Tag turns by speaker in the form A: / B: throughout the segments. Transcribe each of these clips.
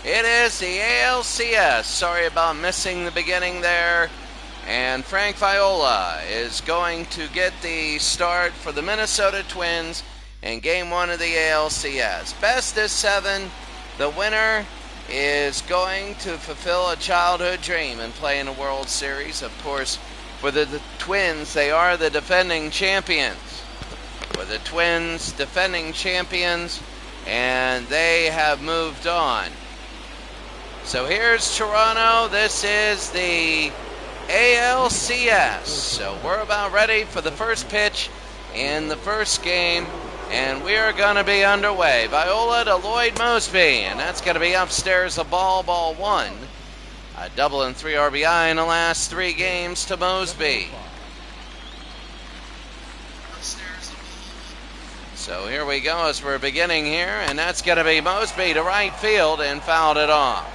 A: It is the ALCS. Sorry about missing the beginning there. And Frank Viola is going to get the start for the Minnesota Twins in Game 1 of the ALCS. Best of 7. The winner is going to fulfill a childhood dream and play in a World Series. Of course, for the Twins, they are the defending champions. For the Twins, defending champions, and they have moved on. So here's Toronto. This is the ALCS. So we're about ready for the first pitch in the first game, and we are going to be underway. Viola to Lloyd Moseby, and that's going to be upstairs the ball one. A double and 3 RBI in the last 3 games to Moseby. So here we go as we're beginning here, and that's going to be Moseby to right field and fouled it off.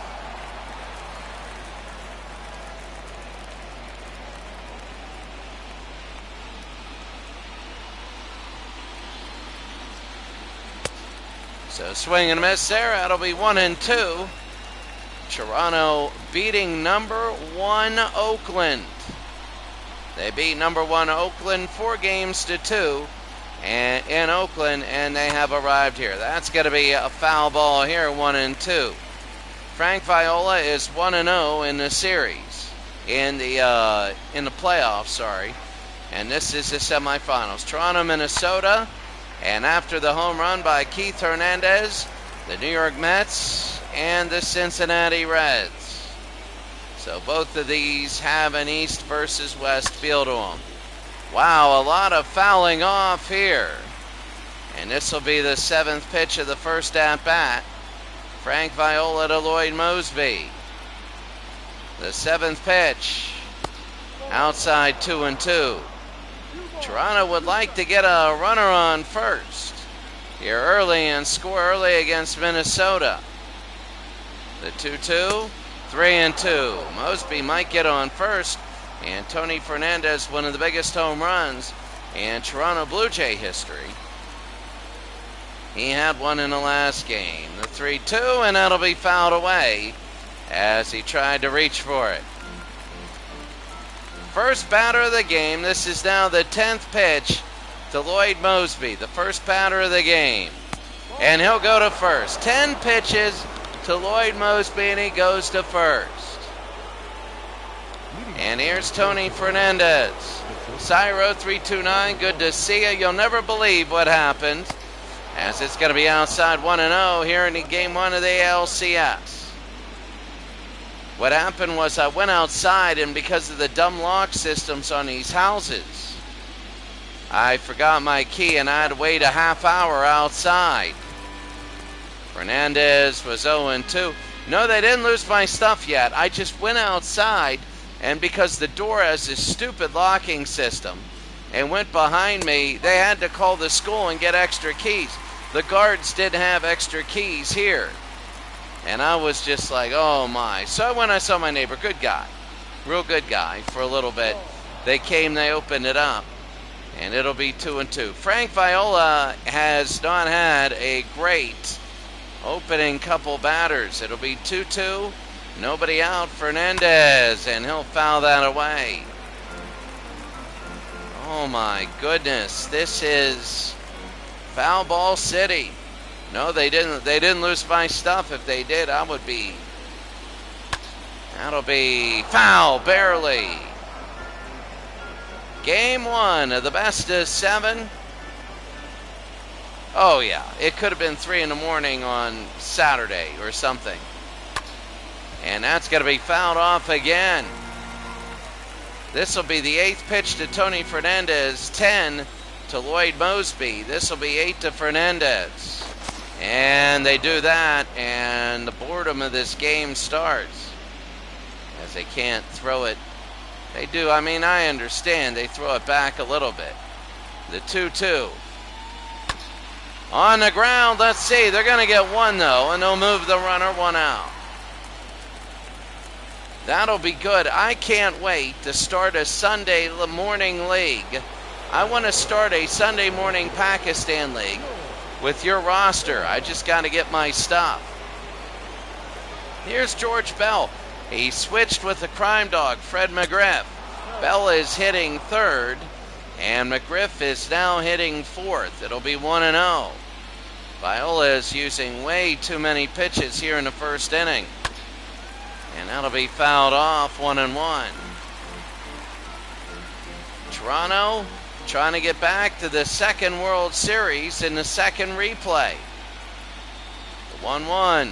A: So swing and a miss there. That'll be 1-2. Toronto beating number 1 Oakland. They beat number 1 Oakland 4-2 and in Oakland, and they have arrived here. That's going to be a foul ball here, 1-2. Frank Viola is 1-0 in the series, in the playoffs, sorry. And this is the semifinals. Toronto, Minnesota. And after the home run by Keith Hernandez, the New York Mets and the Cincinnati Reds. So both of these have an East versus West feel to them. Wow, a lot of fouling off here. And this will be the 7th pitch of the first at-bat. Frank Viola to Lloyd Moseby. The 7th pitch. Outside 2-2. Toronto would like to get a runner on first here early and score early against Minnesota. The 2-2, 3-2. Moseby might get on first, and Tony Fernandez, one of the biggest home runs in Toronto Blue Jay history. He had one in the last game. The 3-2, and that'll be fouled away as he tried to reach for it. First batter of the game. This is now the 10th pitch to Lloyd Moseby, the first batter of the game. And he'll go to first. 10 pitches to Lloyd Moseby, and he goes to first. And here's Tony Fernandez. Cyro 329, good to see you. You'll never believe what happened, as it's going to be outside 1-0 here in Game 1 of the ALCS. What happened was I went outside, and because of the dumb lock systems on these houses, I forgot my key and I had to wait a half hour outside. Fernandez was 0-2. No, they didn't lose my stuff yet. I just went outside, and because the door has this stupid locking system and went behind me, they had to call the school and get extra keys. The guards didn't have extra keys here. And I was just like, oh my. So when I saw my neighbor, good guy, real good guy, for a little bit, they came, they opened it up, and it'll be 2-2. Frank Viola has not had a great opening couple batters. It'll be 2-2, nobody out, Fernandez, and he'll foul that away. Oh my goodness, this is foul ball city. No, they didn't lose my stuff. If they did, I would be. That'll be foul, barely. Game 1 of the best of 7. Oh yeah, it could have been 3 in the morning on Saturday or something. And that's going to be fouled off again. This will be the 8th pitch to Tony Fernandez, 10 to Lloyd Moseby. This will be 8 to Fernandez. And they do that, and the boredom of this game starts, as they can't throw it. They do, I mean, I understand. They throw it back a little bit. The 2-2. On the ground, let's see. They're going to get one, though, and they'll move the runner 1 out. That'll be good. I can't wait to start a Sunday morning league. I want to start a Sunday morning Pakistan league with your roster. I just got to get my stuff. Here's George Bell. He switched with the crime dog, Fred McGriff. Bell is hitting third, and McGriff is now hitting fourth. It'll be 1-0. Viola is using way too many pitches here in the first inning. And that'll be fouled off, 1-1. Toronto trying to get back to the second World Series in the second replay. The 1-1.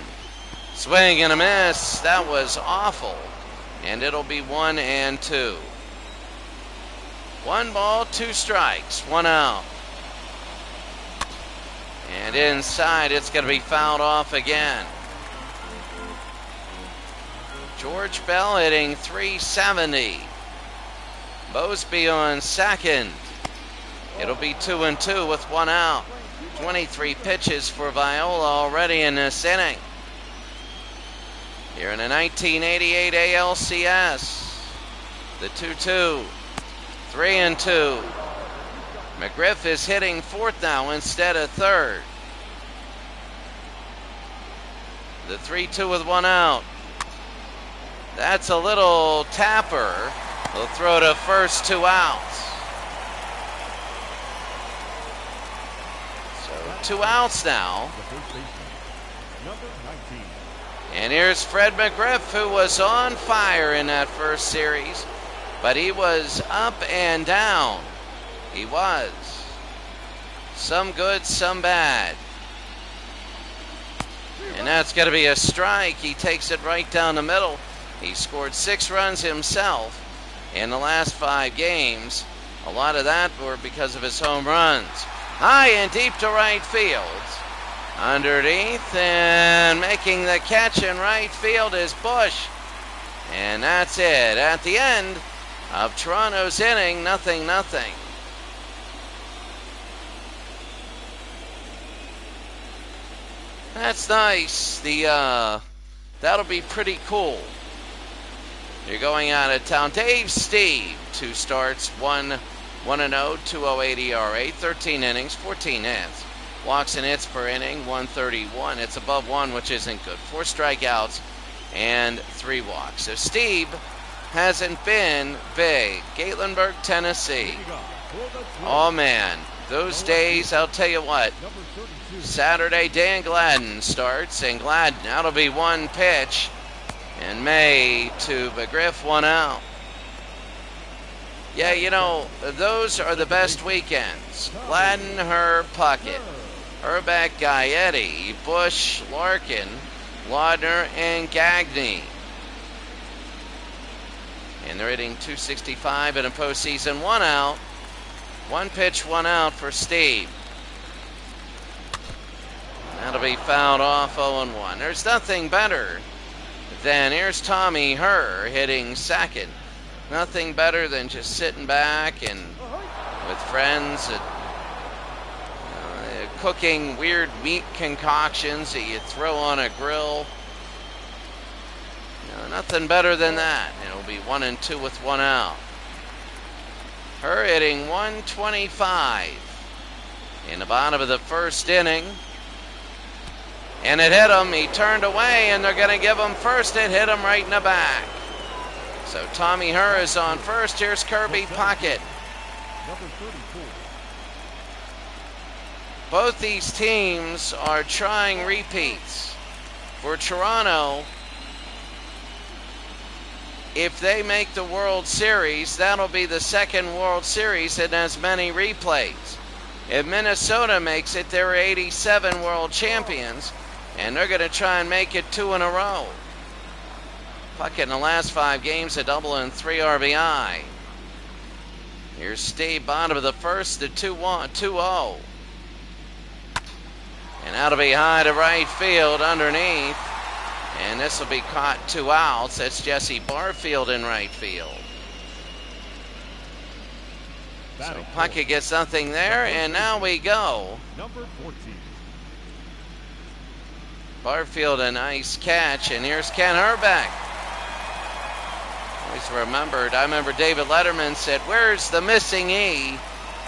A: Swing and a miss. That was awful. And it'll be 1-2. 1 ball, 2 strikes, 1 out. And inside, it's going to be fouled off again. George Bell hitting .370. Mosby on second. It'll be 2-2 with 1 out. 23 pitches for Viola already in this inning. Here in the 1988 ALCS, the 2-2, 3-2. McGriff is hitting fourth now instead of third. The 3-2 with 1 out. That's a little tapper. They'll throw to first, 2 outs. So 2 outs now. And here's Fred McGriff, who was on fire in that first series, but he was up and down. He was. Some good, some bad. And that's going to be a strike. He takes it right down the middle. He scored 6 runs himself in the last 5 games. A lot of that were because of his home runs. High and deep to right field. Underneath, and making the catch in right field is Bush. And that's it. At the end of Toronto's inning, 0-0. That's nice. That'll be pretty cool. You're going out of town. Dave Steve, 2 starts, 1-0, 2.08 ERA, 13 innings, 14 hits. Walks and hits per inning, 131. It's above 1, which isn't good. 4 strikeouts and 3 walks. So Steve hasn't been big. Gatlinburg, Tennessee. Oh, man. Those days, I'll tell you what. Saturday, Dan Gladden starts, and Gladden, that'll be 1 pitch. And May to McGriff, 1 out. Yeah, you know, those are the best weekends. Gladden, Herb, Puckett, Herbeck, Gaetti, Bush, Larkin, Laudner, and Gagne. And they're hitting .265 in a postseason. 1 out. 1 pitch, 1 out for Steve. That'll be fouled off, 0-1. There's nothing better than, here's Tommy Herr hitting second. Nothing better than just sitting back and with friends and cooking weird meat concoctions that you throw on a grill. Nothing better than that. It'll be 1-2 with 1 out. Herr hitting .125 in the bottom of the first inning. And it hit him. He turned away, and they're going to give him first. It hit him right in the back. So Tommy Herr is on first. Here's Kirby Puckett. Both these teams are trying repeats. For Toronto, if they make the World Series, that'll be the second World Series in as many replays. If Minnesota makes it, they're 87 world champions, and they're going to try and make it 2 in a row. Puckett in the last 5 games, a double and 3 RBI. Here's Steve, bottom of the first, the 2-0. And that'll be high to right field underneath. And this will be caught 2 outs. That's Jesse Barfield in right field. So Puckett gets nothing there, and now we go. Number 14. Barfield, a nice catch, and here's Ken Herbeck. Always remembered, I remember David Letterman said, "Where's the missing E?"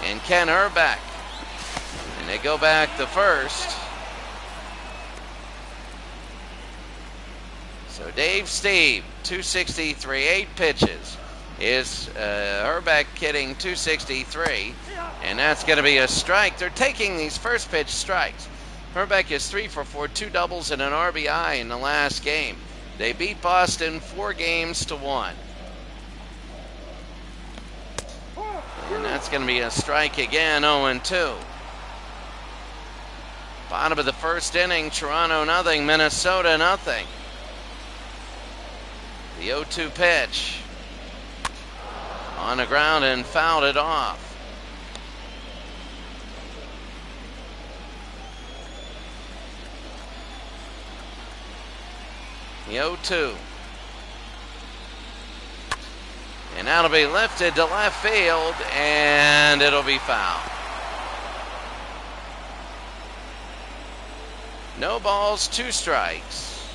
A: And Ken Herbeck. And they go back the first. So Dave Steve, 263, 8 pitches. Is Herbeck hitting 263, and that's going to be a strike. They're taking these first pitch strikes. Herbeck is 3 for 4, 2 doubles and an RBI in the last game. They beat Boston 4-1. And that's going to be a strike again, 0-2. Bottom of the first inning, Toronto nothing, Minnesota nothing. The 0-2 pitch. On the ground and fouled it off. The 0-2. And that'll be lifted to left field, and it'll be fouled. No balls, 2 strikes,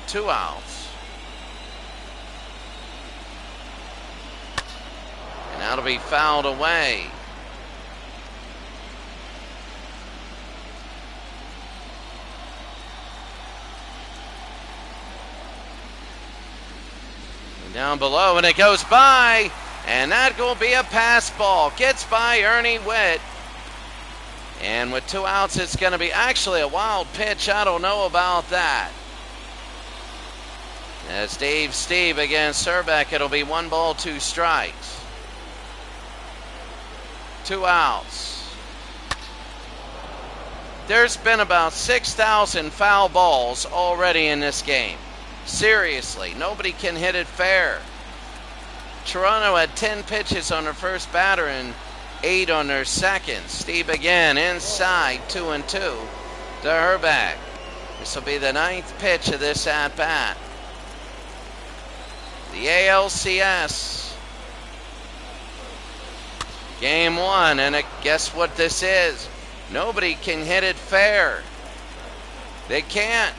A: 2 outs. And that'll be fouled away. And down below, and it goes by, and that will be a pass ball. Gets by Ernie Witt. And with 2 outs, it's going to be actually a wild pitch. I don't know about that. As Dave Steve against Herbeck, it'll be 1 ball, 2 strikes. 2 outs. There's been about 6,000 foul balls already in this game. Seriously, nobody can hit it fair. Toronto had 10 pitches on their first batter and 8 on their second. Steve again inside, 2-2 to Herbeck. This will be the 9th pitch of this at-bat. The ALCS. Game 1, and guess what this is? Nobody can hit it fair. They can't.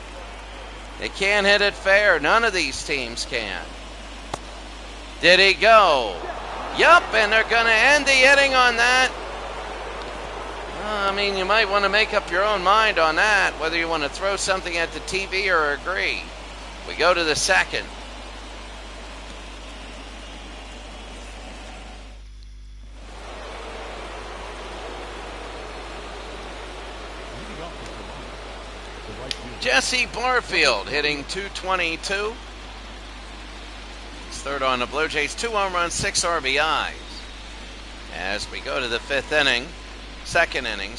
A: They can't hit it fair. None of these teams can. Did he go? Yup, and they're going to end the inning on that. I mean, you might want to make up your own mind on that, whether you want to throw something at the TV or agree. We go to the second. Jesse Barfield hitting 222. He's third on the Blue Jays, 2 home runs, 6 RBIs. As we go to the second inning,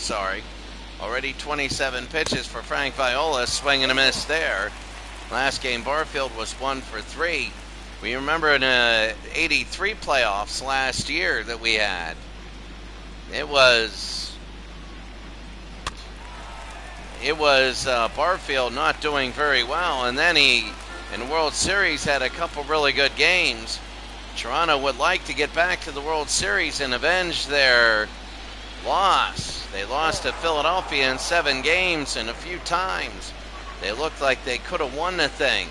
A: already 27 pitches for Frank Viola, swing and a miss there. Last game, Barfield was 1 for 3. We remember in the 83 playoffs last year that we had. It was Barfield not doing very well, and then he, in the World Series, had a couple really good games. Toronto would like to get back to the World Series and avenge their loss. They lost to Philadelphia in 7 games, and a few times they looked like they could have won the thing.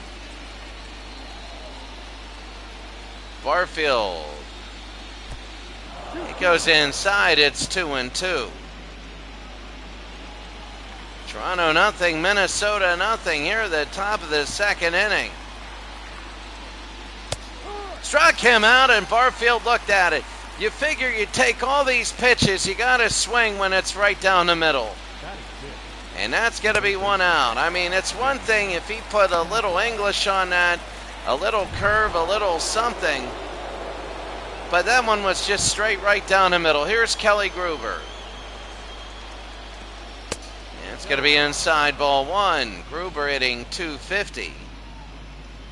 A: Barfield. It goes inside, it's 2-2. Toronto nothing, Minnesota nothing here at the top of the second inning. Struck him out, and Barfield looked at it. You figure you take all these pitches, you got to swing when it's right down the middle. And that's going to be 1 out. I mean, it's one thing if he put a little English on that, a little curve, a little something. But that one was just straight right down the middle. Here's Kelly Gruber. It's going to be inside, ball 1. Gruber hitting 250.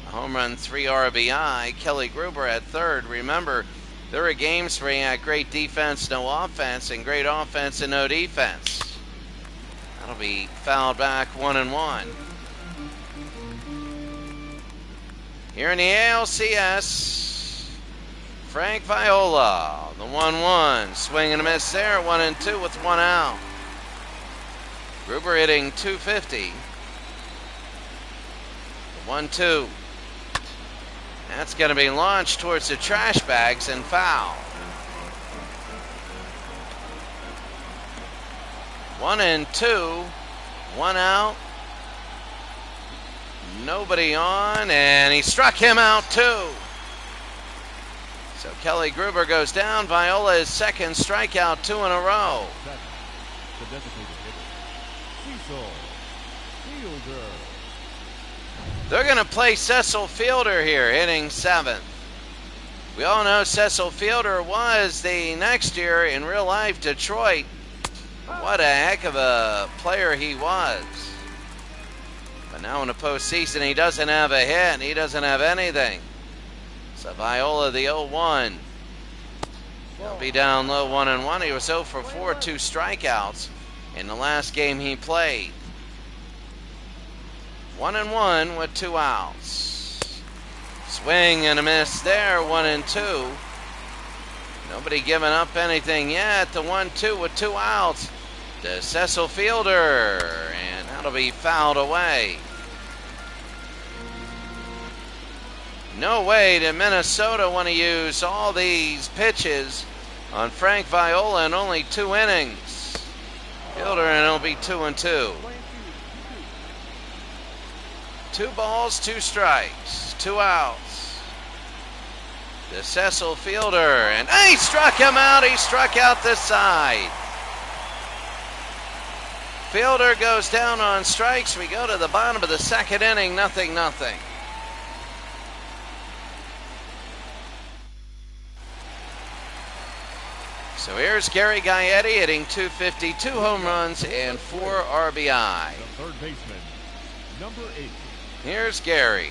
A: A home run, 3 RBI. Kelly Gruber at third. Remember, there are games where he had great defense, no offense, and great offense and no defense. That'll be fouled back, 1-1. Here in the ALCS, Frank Viola, the 1-1. Swing and a miss there, 1-2 with 1 out. Gruber hitting 250. 1-2. That's going to be launched towards the trash bags and foul. 1-2. 1 out. nobody on, and he struck him out too. So Kelly Gruber goes down. Viola is second strikeout, 2 in a row.
B: The designated hitter, Cecil Fielder.
A: They're going to play Cecil Fielder here, hitting 7th. We all know Cecil Fielder was the next year in real life Detroit. What a heck of a player he was. But now in the postseason, he doesn't have a hit. He doesn't have anything. So Viola, the 0-1. He'll be down low 1-1. He was 0 for 4, 2 strikeouts in the last game he played. 1-1 with 2 outs. Swing and a miss there, 1-2. Nobody giving up anything yet. The 1-2 with 2 outs to Cecil Fielder, and that'll be fouled away. No way did Minnesota want to use all these pitches on Frank Viola in only 2 innings. Fielder, and it'll be 2-2. 2 balls, 2 strikes, 2 outs. To Cecil Fielder, and he struck him out. He struck out the side. Fielder goes down on strikes. We go to the bottom of the 2nd inning, 0-0. So here's Gary Gaetti hitting .250, 2 home runs and 4 RBI.
B: The third baseman, number 8.
A: Here's Gary.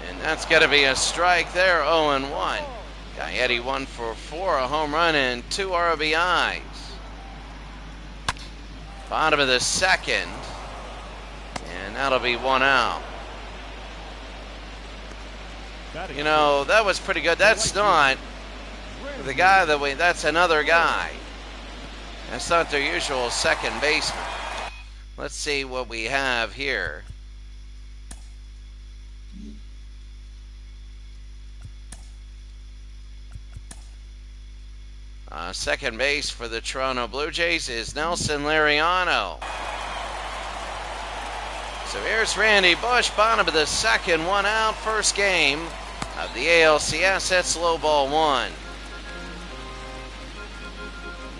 A: And that's going to be a strike there, 0-1. Gaetti 1 for 4, a home run and 2 RBIs. Bottom of the 2nd, and that'll be 1 out. You know, that was pretty good. That's not the guy that's another guy. That's not their usual second baseman. Let's see what we have here. Second base for the Toronto Blue Jays is Nelson Liriano. So here's Randy Bush, bottom of the 2nd, 1 out, first game of the ALCS. That's low ball 1.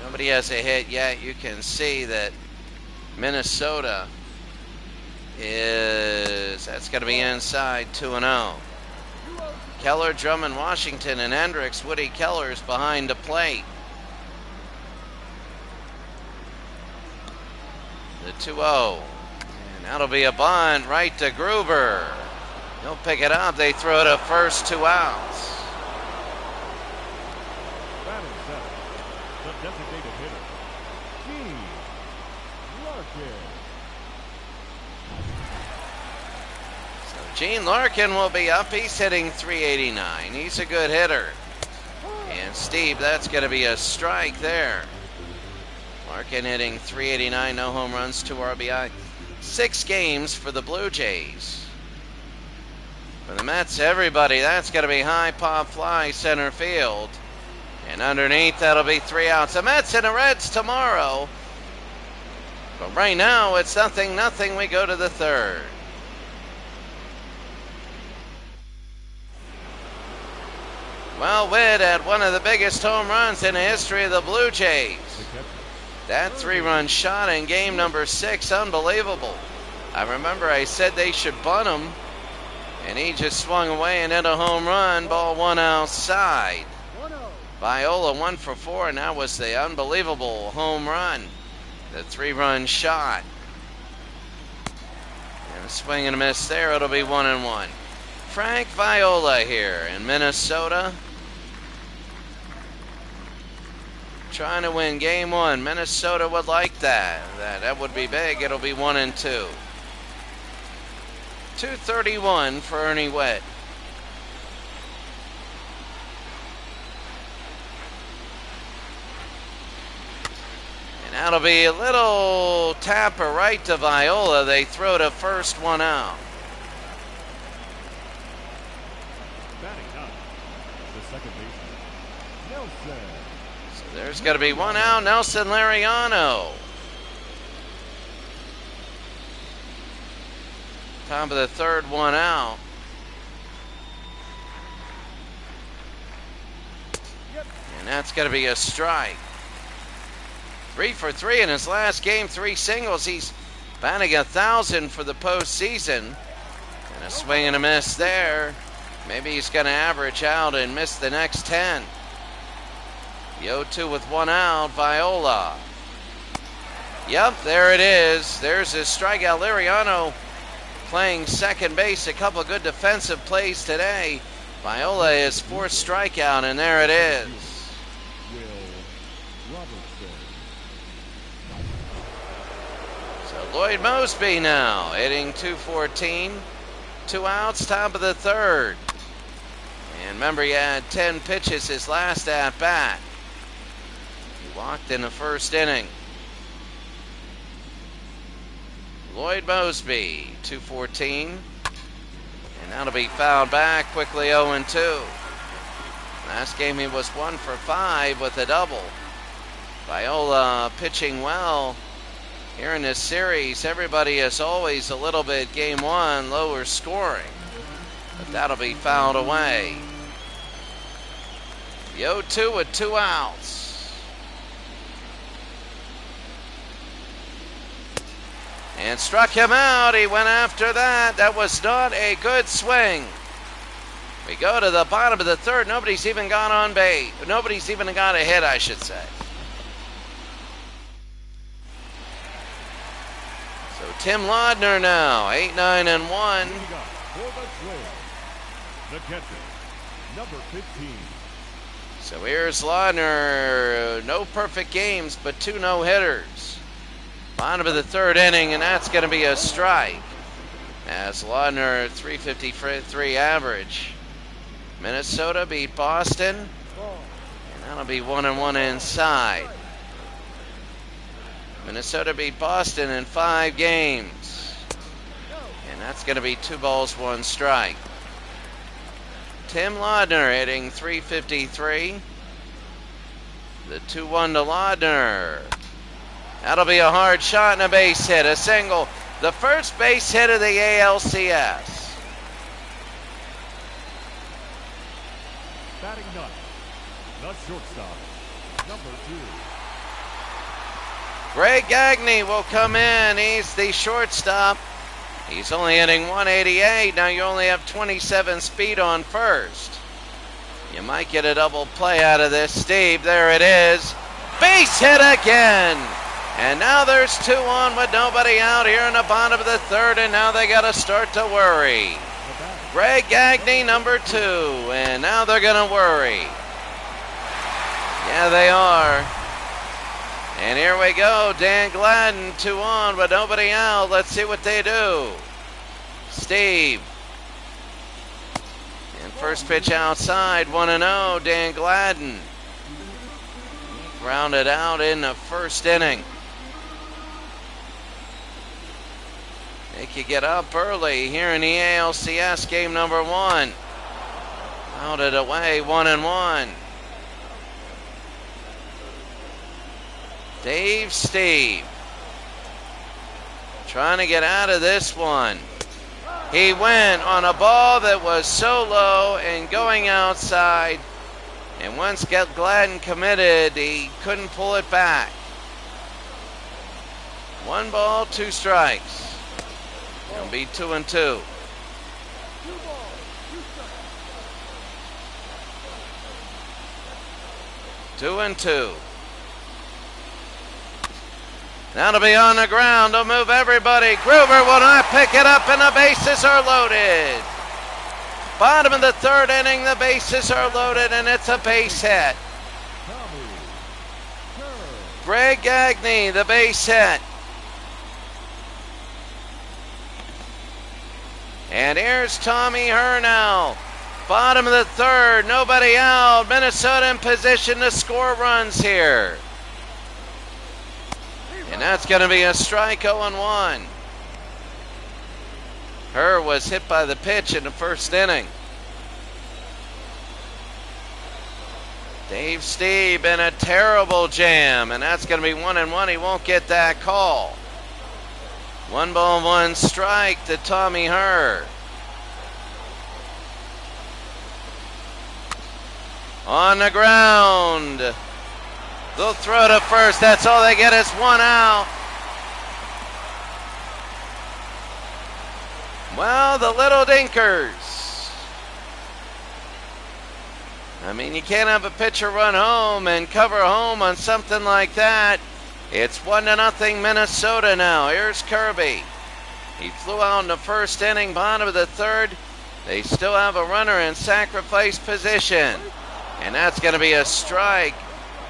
A: Nobody has a hit yet. You can see that Minnesota that's going to be inside 2-0. Keller, Drummond, Washington, and Hendricks. Woody Keller's behind the plate. The 2-0. And that'll be a bunt right to Gruber. He'll pick it up. They throw it to first, 2 outs.
B: Batting seventh, the designated hitter, Gene Larkin.
A: So Gene Larkin will be up. He's hitting .389. He's a good hitter. And Steve, that's going to be a strike there. Larkin hitting .389, no home runs, 2 RBI. 6 games for the Blue Jays. For the Mets, everybody, that's going to be high pop fly center field. And underneath, that'll be 3 outs. The Mets and the Reds tomorrow. But right now, it's 0-0. We go to the 3rd. Well, Witt had one of the biggest home runs in the history of the Blue Jays. That 3-run shot in game number 6, unbelievable. I remember I said they should bunt him, and he just swung away and hit a home run, ball 1 outside. Viola 1 for 4, and that was the unbelievable home run, the 3-run shot. And a swing and a miss there, it'll be 1-1. Frank Viola here in Minnesota, trying to win game 1. Minnesota would like that. That would be big. It'll be 1-2. 231 for Ernie Witt. And that'll be a little tapper right to Viola. They throw to first, 1 out.
B: Batting up, the second baseman, Nelson.
A: So there's going to be 1 out. Nelson Liriano. Top of the third, one out. And that's going to be a strike. 3 for 3 in his last game, 3 singles. He's batting 1,000 for the postseason. And a swing and a miss there. Maybe he's going to average out and miss the next 10. The 0-2 with 1 out, Viola. Yep, there it is. There's his strikeout. Liriano playing second base. A couple of good defensive plays today. Viola is 4th strikeout, and there it is. So Lloyd Mosby now hitting .214. 2 outs, top of the third. And remember, he had 10 pitches his last at bat. He walked in the first inning. Lloyd Mosby, .214. And that'll be fouled back quickly, 0-2. Last game he was 1 for 5 with a double. Viola pitching well here in this series. Everybody is always a little bit game 1 lower scoring. But that'll be fouled away. The 0-2 with 2 outs. And struck him out. He went after that. That was not a good swing. We go to the bottom of the third. Nobody's even gone on base. Nobody's even got a hit, I should say. So Tim Laudner now, 8-9-1.
B: The catcher, number 15.
A: So here's Laudner. No perfect games, but 2 no-hitters. Bottom of the third inning, and that's going to be a strike. As Laudner, 353 average. Minnesota beat Boston, and that'll be 1-1 inside. Minnesota beat Boston in 5 games, and that's going to be 2 balls, 1 strike. Tim Laudner hitting .353. The 2-1 to Laudner. That'll be a hard shot and a base hit, a single. The first base hit of the ALCS.
B: Batting ninth, the shortstop, number 2.
A: Greg Gagne will come in. He's the shortstop. He's only hitting .188. Now you only have 27 speed on first. You might get a double play out of this, Steve. There it is. Base hit again. And now there's 2 on with nobody out here in the bottom of the third, and now they got to start to worry. Greg Gagne, number 2, and now they're going to worry. Yeah, they are. And here we go, Dan Gladden, 2 on with nobody out. Let's see what they do. Steve. And first pitch outside, 1-0, Dan Gladden. Grounded out in the first inning. They could get up early here in the ALCS game number 1. Outed away, 1-1. Dave Steve trying to get out of this one. He went on a ball that was so low and going outside. And once Gladden committed, he couldn't pull it back. 1 ball, 2 strikes. It'll be 2-2. 2-2. That'll be on the ground to move everybody. Gruber will not pick it up, and the bases are loaded. Bottom of the third inning, the bases are loaded, and it's a base hit. Greg Gagne, the base hit. And here's Tommy Hurnell. Bottom of the third, nobody out. Minnesota in position to score runs here. And that's going to be a strike, 0-1. Herr was hit by the pitch in the first inning. Dave Steve in a terrible jam, and that's going to be 1-1. He won't get that call. 1-1 strike to Tommy Herr. On the ground. They'll throw to first. That's all they get is 1 out. Well, the Little Dinkers. I mean, you can't have a pitcher run home and cover home on something like that. It's 1-0 Minnesota now. Here's Kirby. He flew out in the first inning, bottom of the third. They still have a runner in sacrifice position. And that's going to be a strike.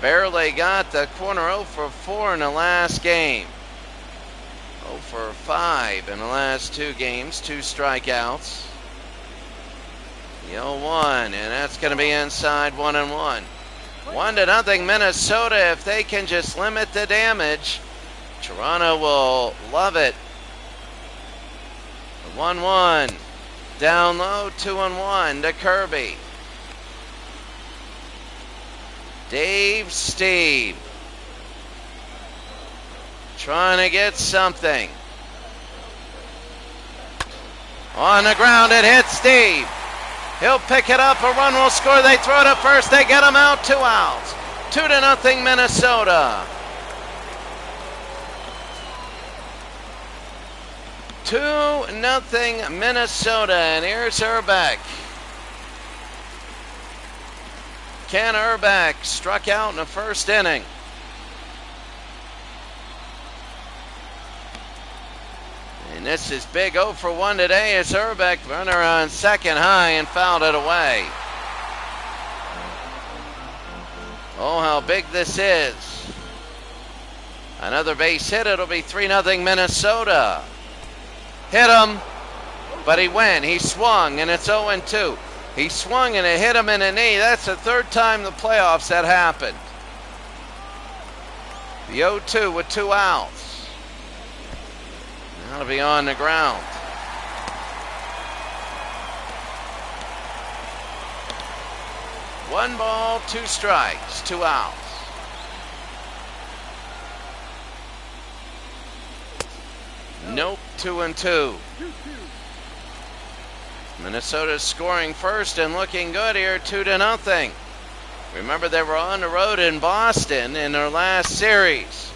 A: Barely got the corner 0 for 4 in the last game. 0 for 5 in the last 2 games, 2 strikeouts. The 0-1, and that's going to be inside 1-1. 1-0 Minnesota. If they can just limit the damage, Toronto will love it. The 1-1. Down low, 2-1 to Kirby. Dave Steve trying to get something. On the ground, it hits Steve. He'll pick it up, a run will score, they throw to first, they get him out, 2 outs. 2-0 Minnesota. 2-0 Minnesota, and here's Urbeck. Ken Urbeck struck out in the first inning. And this is big 0 for 1 today as Urbeck, runner on second high, and fouled it away. Oh, how big this is. Another base hit, it'll be 3-0 Minnesota. Hit him, but he went, he swung, and it's 0-2. He swung and it hit him in the knee. That's the 3rd time in the playoffs that happened. The 0-2 with 2 outs. That'll be on the ground. One ball, 2 strikes, 2 outs. Nope, 2-2. Minnesota's scoring first and looking good here, 2-0. Remember, they were on the road in Boston in their last series.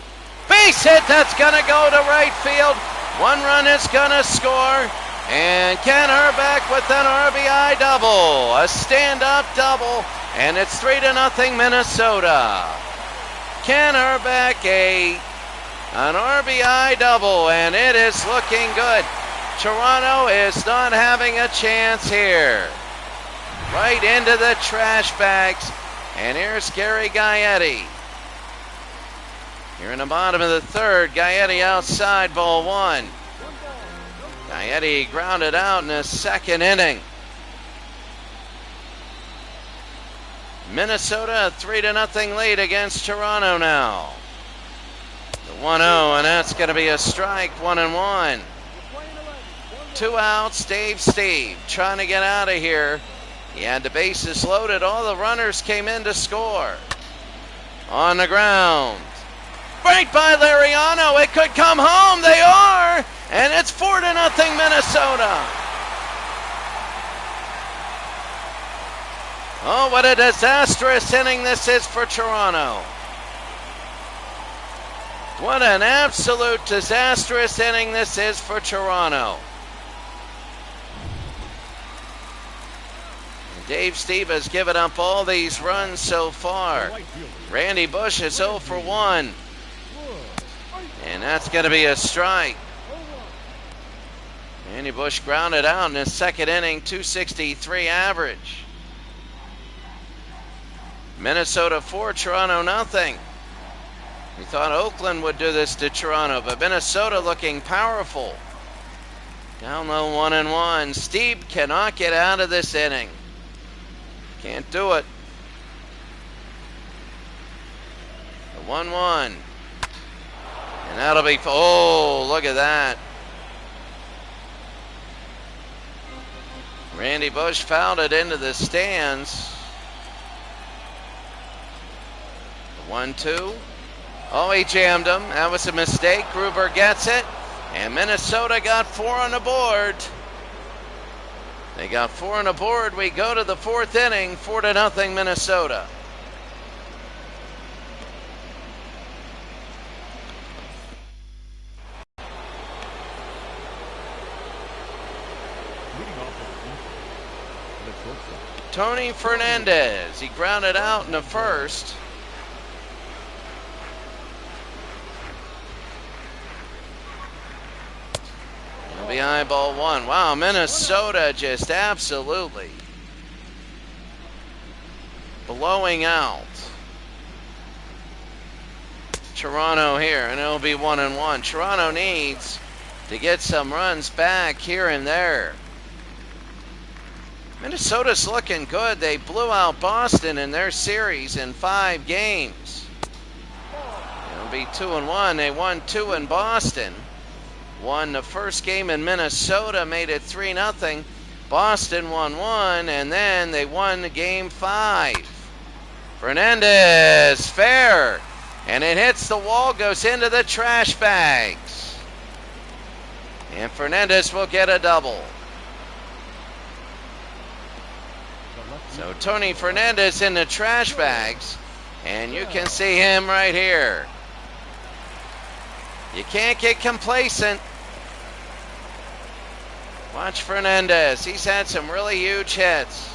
A: Base hit, that's gonna go to right field. 1 run is gonna score. And Ken Urbeck with an RBI double, a stand-up double, and it's 3-0 Minnesota. Ken Urbeck, an RBI double, and it is looking good. Toronto is not having a chance here. Right into the trash bags. And here's Gary Gaetti. Here in the bottom of the 3rd, Gaetti outside, ball 1. Gaetti grounded out in the 2nd inning. Minnesota a 3-0 lead against Toronto now. The 1-0, and that's going to be a strike, 1-1. 2 outs, Dave Steve trying to get out of here. He had the bases loaded. All the runners came in to score. On the ground. Right by Lariano. It could come home. They are. And it's 4-0 Minnesota. Oh, what a disastrous inning this is for Toronto. What an absolute disastrous inning this is for Toronto. Dave Steve has given up all these runs so far. Randy Bush is 0 for 1. And that's going to be a strike. Randy Bush grounded out in his 2nd inning, 263 average. Minnesota 4, Toronto nothing. We thought Oakland would do this to Toronto, but Minnesota looking powerful. Down low, 1-1. Steve cannot get out of this inning. Can't do it. The 1-1. And that'll be, oh, look at that. Randy Bush fouled it into the stands. The 1-2. Oh, he jammed him. That was a mistake. Gruber gets it. And Minnesota got 4 on the board. They got 4 on the board. We go to the 4th inning, 4-0 Minnesota.
B: Leading off the shortstop.
A: Tony Fernandez, he grounded out in the first. It'll be eyeball 1. Wow, Minnesota just absolutely blowing out Toronto here, and it'll be 1-1. Toronto needs to get some runs back here and there. Minnesota's looking good. They blew out Boston in their series in 5 games. It'll be 2-1. They won 2 in Boston. Won the first game in Minnesota, made it 3-0. Boston won 1, and then they won game 5. Fernandez, fair, and it hits the wall, goes into the trash bags. And Fernandez will get a double. So Tony Fernandez in the trash bags, and you can see him right here. You can't get complacent. Watch Fernandez. He's had some really huge hits.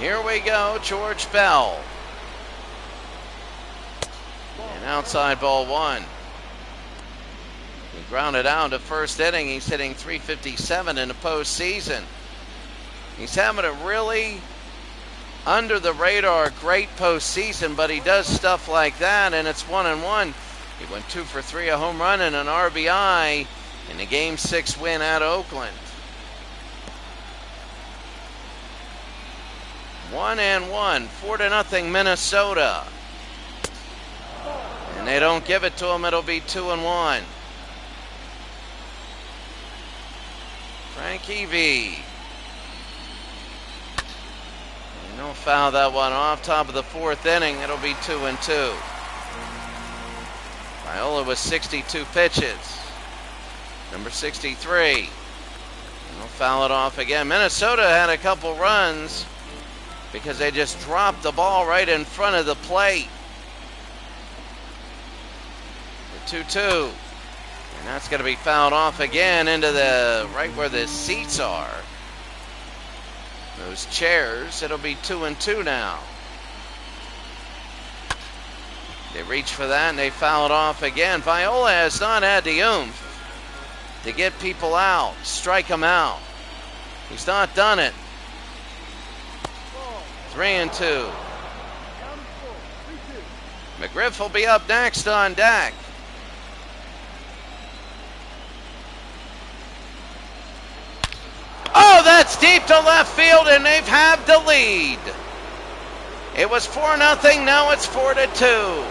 A: Here we go, George Bell. And outside ball 1. He grounded out to first inning. He's hitting .357 in the postseason. He's having a really under the radar great postseason, but he does stuff like that, and it's 1-1. He went 2 for 3, a home run and an RBI in the Game 6 win at Oakland. 1-1, 4-0 Minnesota. And they don't give it to him, it'll be 2-1. Frankie V. No foul that one off. Top of the 4th inning, it'll be 2-2. Viola with 62 pitches. Number 63. No foul it off again. Minnesota had a couple runs because they just dropped the ball right in front of the plate. The 2-2. And that's going to be fouled off again into the right where the seats are. Those chairs. It'll be 2-2 now. They reach for that and they foul it off again. Viola has not had the oomph to get people out, strike them out. He's not done it. 3-2. McGriff will be up next on deck. Oh, that's deep to left field, and they've had the lead. It was 4-0, now it's 4-2.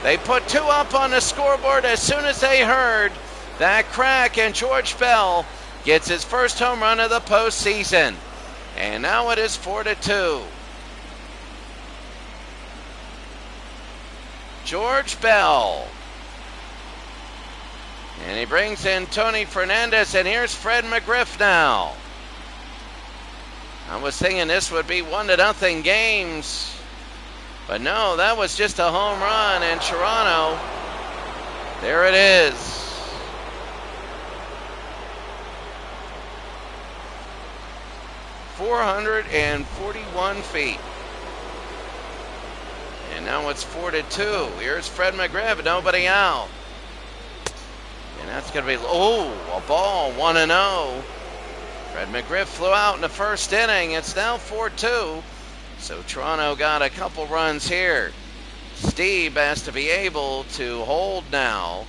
A: They put 2 up on the scoreboard as soon as they heard that crack, and George Bell gets his first home run of the postseason. And now it is 4-2. George Bell. And he brings in Tony Fernandez, and here's Fred McGriff now. I was thinking this would be 1-0 games, but no, that was just a home run, and Toronto, there it is. .441 feet. And now it's 4-2. Here's Fred McGriff, nobody out. And that's going to be, a ball, 1-0. Fred McGriff flew out in the first inning. It's now 4-2. So Toronto got a couple runs here. Steve has to be able to hold now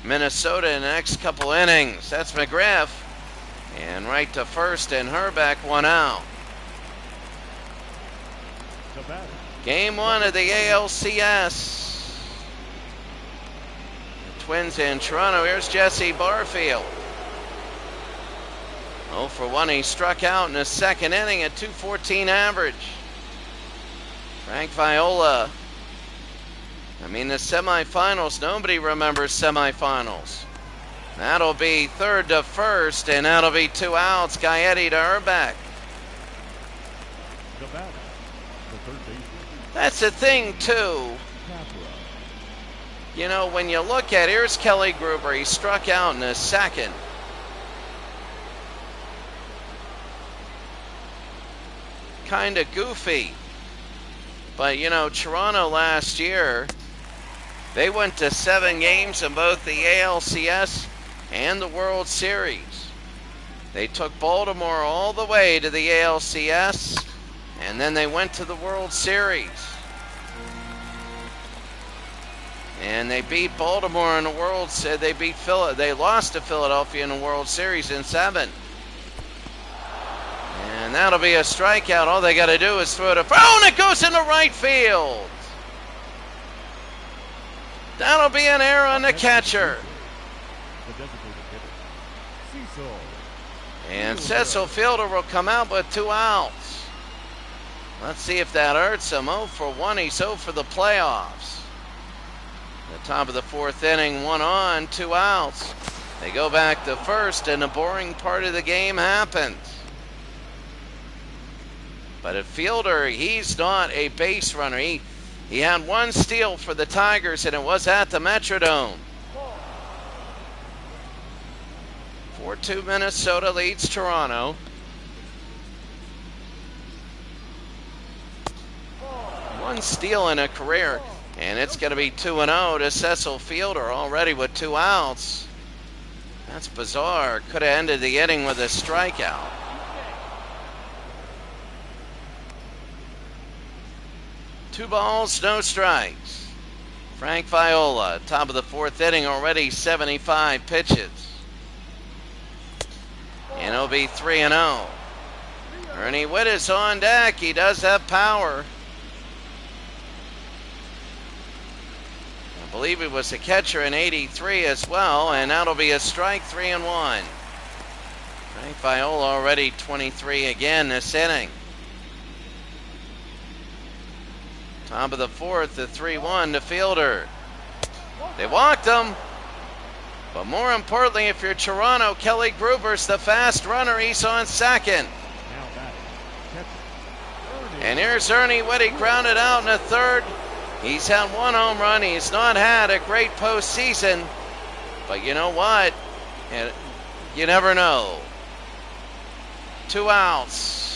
A: Minnesota in the next couple innings. That's McGriff. And right to first, and Herbeck 1 out. Game 1 of the ALCS. Twins in Toronto. Here's Jesse Barfield. 0 for 1. He struck out in the second inning at .214 average. Frank Viola. I mean, the semifinals, nobody remembers semifinals. That'll be third to first, and that'll be 2 outs. Gaetti to Urbeck.
B: The batter, the third baseman,
A: That's the thing, too.
B: Capra.
A: You know, when you look at, here's Kelly Gruber. He struck out in the second. Kind of goofy. But, you know, Toronto last year, they went to 7 games in both the ALCS and the World Series. They took Baltimore all the way to the ALCS, and then they went to the World Series. And they beat Baltimore in the World Series. They lost to Philadelphia in the World Series in 7. And that'll be a strikeout. All they got to do is throw it. Oh, and it goes into right field. That'll be an error on the catcher.
B: The designated hitter, Cecil.
A: And Cecil Fielder will come out with 2 outs. Let's see if that hurts him. 0 for 1. He's 0 for the playoffs. The top of the 4th inning, 1 on, 2 outs. They go back to first, and the boring part of the game happens. But a Fielder, he's not a base runner. He had 1 steal for the Tigers, and it was at the Metrodome. 4-2 Minnesota leads Toronto. 1 steal in a career, and it's going to be 2-0 to Cecil Fielder already with 2 outs. That's bizarre. Could have ended the inning with a strikeout. Two balls, no strikes. Frank Viola, top of the 4th inning, already 75 pitches. And it'll be 3-0. Ernie Witt is on deck. He does have power. I believe it was a catcher in 83 as well, and that'll be a strike, 3-1. Frank Viola already 23 again this inning. Top of the 4th, the 3-1 to Fielder. They walked him. But more importantly, if you're Toronto, Kelly Gruber's the fast runner. He's on second.
B: Now batting, catcher,
A: And here's Ernie Witt. He grounded out in the 3rd. He's had 1 home run. He's not had a great postseason. But you know what? You never know. 2 outs.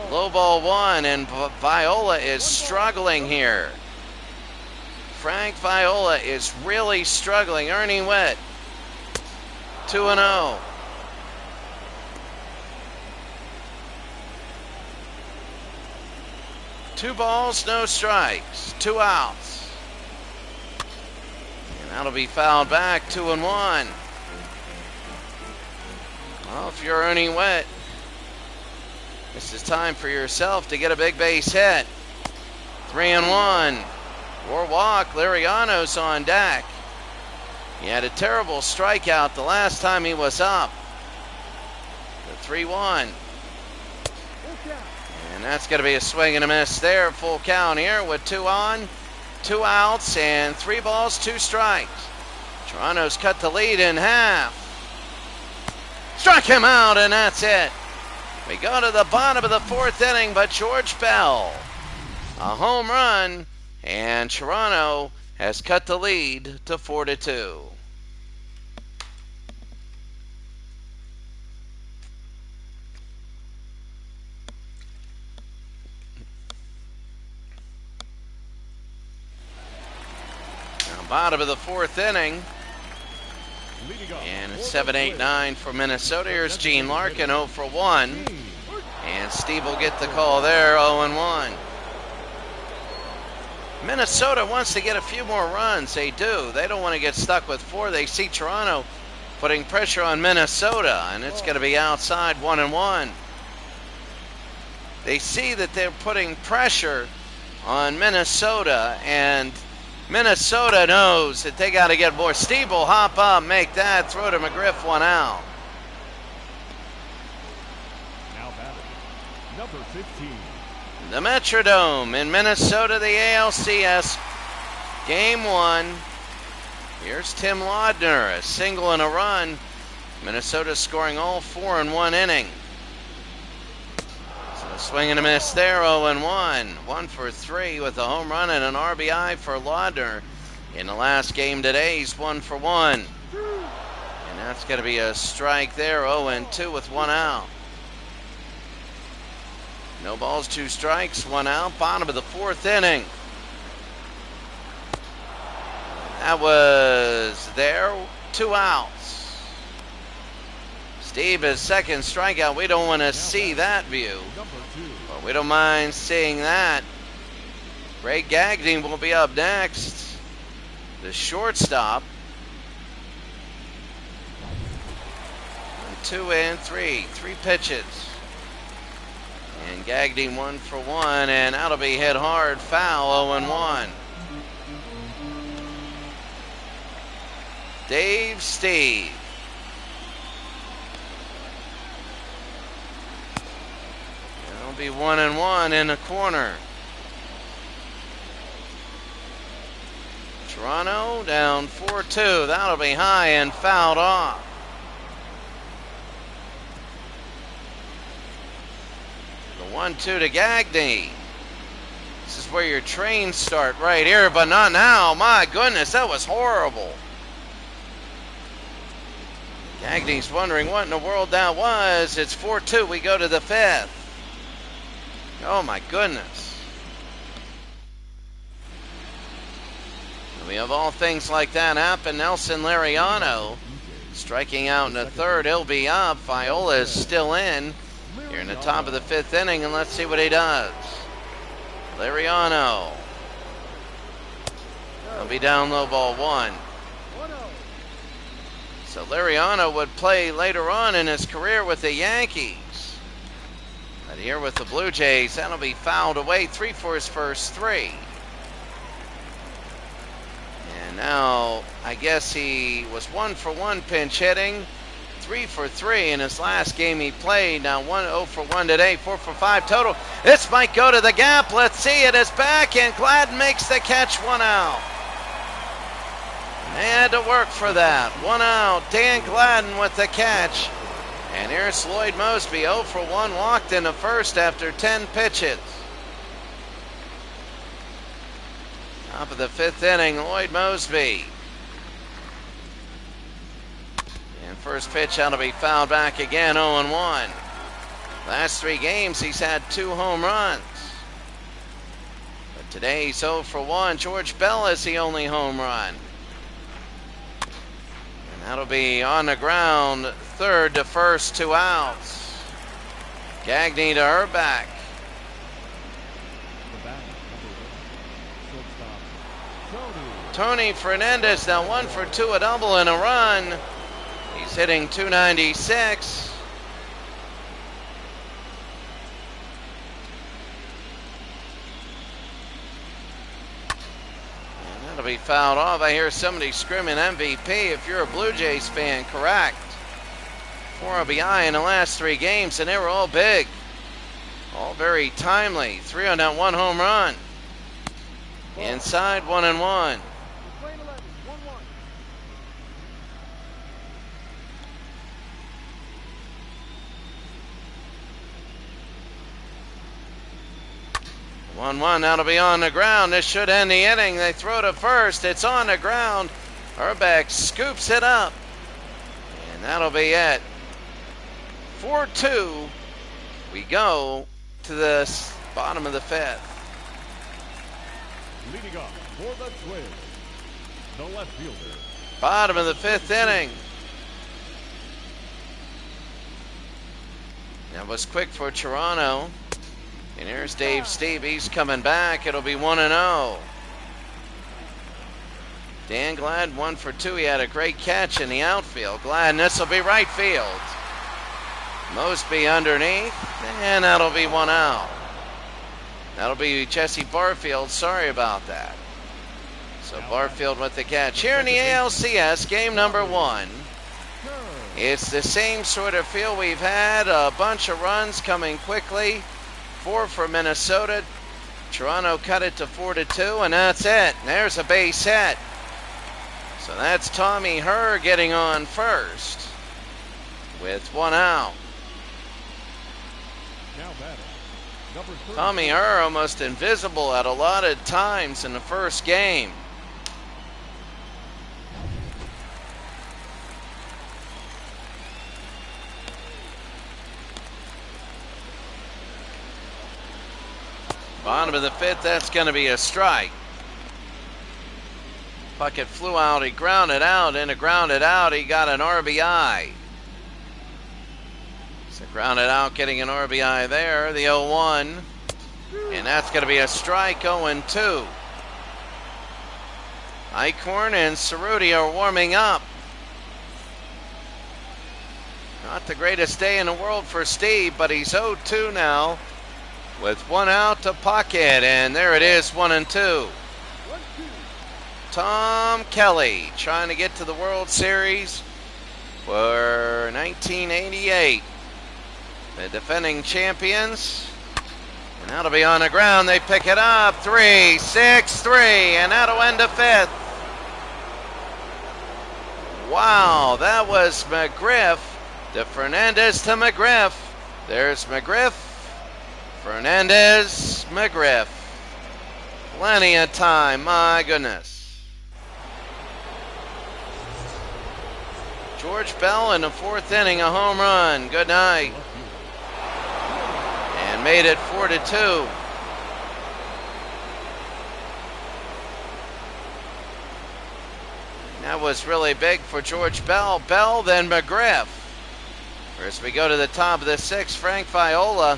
A: Low ball 1, and Viola is struggling here. Frank Viola is really struggling. Ernie Witt, 2-0. Two balls, no strikes, 2 outs. And that'll be fouled back, 2-1. Well, if you're Ernie Witt, this is time for yourself to get a big base hit. 3-1. Or walk. Liriano's on deck. He had a terrible strikeout the last time he was up. The 3-1. And that's going to be a swing and a miss there. Full count here with 2 on, 2 outs, and 3 balls, 2 strikes. Toronto's cut the lead in half. Struck him out, and that's it. We go to the bottom of the 4th inning, but George Bell, a home run, and Toronto has cut the lead to 4-2. Now, bottom of the 4th inning. And it's 7-8-9 for Minnesota. Here's Gene Larkin, 0 for 1. And Steve will get the call there, 0-1. Minnesota wants to get a few more runs. They do. They don't want to get stuck with 4. They see Toronto putting pressure on Minnesota, and it's going to be outside, 1-1. They see that they're putting pressure on Minnesota, and Minnesota knows that they got to get more. Steve will hop up, make that, throw to McGriff, 1 out.
B: Now batting, number 15,
A: The Metrodome in Minnesota, the ALCS, Game 1. Here's Tim Laudner, a single and a run. Minnesota scoring all 4 in 1 inning. So a swing and a miss there, 0-1. 1 for 3 with a home run and an RBI for Laudner. In the last game today, he's 1 for 1. And that's going to be a strike there, 0-2 with 1 out. No balls, 2 strikes, 1 out. Bottom of the 4th inning. That was there, 2 outs. Steve, his second strikeout. We don't want to see that view, but we don't mind seeing that. Ray Gagnon will be up next. The shortstop. 2 and 3. 3 pitches. And Gagnon 1 for 1, and that'll be hit hard, foul, 0-1. Dave Steve. It'll be 1-1 in the corner. Toronto down 4-2. That'll be high and fouled off. The 1-2 to Gagnon. This is where your trains start right here, but not now. My goodness, that was horrible. Gagnon's wondering what in the world that was. It's 4-2. We go to the 5th. Oh, my goodness. We have all things like that happen. Nelson Lariano striking out in the 3rd. He'll be up. Viola is still in. Here in the top of the 5th inning, and let's see what he does. Lariano. He'll be down low, ball 1. So Lariano would play later on in his career with the Yankees. But here with the Blue Jays, that'll be fouled away. 3 for his first 3. And now, I guess he was 1 for 1 pinch hitting. 3 for 3 in his last game he played. Now 0 for 1 today, 4 for 5 total. This might go to the gap. Let's see it. It's back, and Gladden makes the catch. 1 out. They had to work for that. 1 out. Dan Gladden with the catch. And here's Lloyd Mosby, 0 for 1, walked in the 1st after 10 pitches. Top of the 5th inning, Lloyd Mosby. And first pitch ought to be fouled back again, 0-1. Last 3 games, he's had 2 home runs. But today he's 0 for 1. George Bell is the only home run. And that'll be on the ground, 3rd to 1st, 2 outs. Gagnon to Herbeck. Tony Fernandez now 1 for 2, a double and a run. He's hitting .296. And that'll be fouled off. I hear somebody screaming MVP. If you're a Blue Jays fan, correct. 4 RBI in the last 3 games, and they were all big. All very timely. 3 on that 1 home run. Inside, 1-1. 1-1, that'll be on the ground. This should end the inning. They throw to first. It's on the ground. Herbeck scoops it up. And that'll be it. 4-2. We go to the bottom of the 5th.
B: Leading up for the Twins, the left fielder.
A: Bottom of the 5th inning. That was quick for Toronto. And here's Dave Steve. He's coming back. It'll be 1-0. Dan Gladden 1 for 2. He had a great catch in the outfield. Gladden, this will be right field. Mosby underneath, and that'll be 1 out. That'll be Jesse Barfield. Sorry about that. So Barfield with the catch. Here in the ALCS, game number 1. It's the same sort of feel we've had. A bunch of runs coming quickly. 4 for Minnesota. Toronto cut it to 4-2, and that's it. There's a base hit. So that's Tommy Herr getting on first with 1 out.
B: Now batting, number 30.
A: Tommy Herr almost invisible at a lot of times in the first game. Bottom of the 5th, that's going to be a strike. Puckett flew out, he grounded out, and a grounded out, he got an RBI. So grounded out, getting an RBI there, the 0-1. And that's going to be a strike, 0-2. Eichhorn and Cerruti are warming up. Not the greatest day in the world for Steve, but he's 0-2 now. With 1 out to Puckett, and there it is, 1-2. Tom Kelly trying to get to the World Series for 1988. The defending champions. And that'll be on the ground. They pick it up. 3-6-3, and that'll end the 5th. Wow, that was McGriff. To Fernandez to McGriff. There's McGriff. Fernandez, McGriff. Plenty of time, my goodness. George Bell in the 4th inning, a home run. Good night. And made it 4-2. That was really big for George Bell. Bell, then McGriff. First we go to the top of the 6th, Frank Viola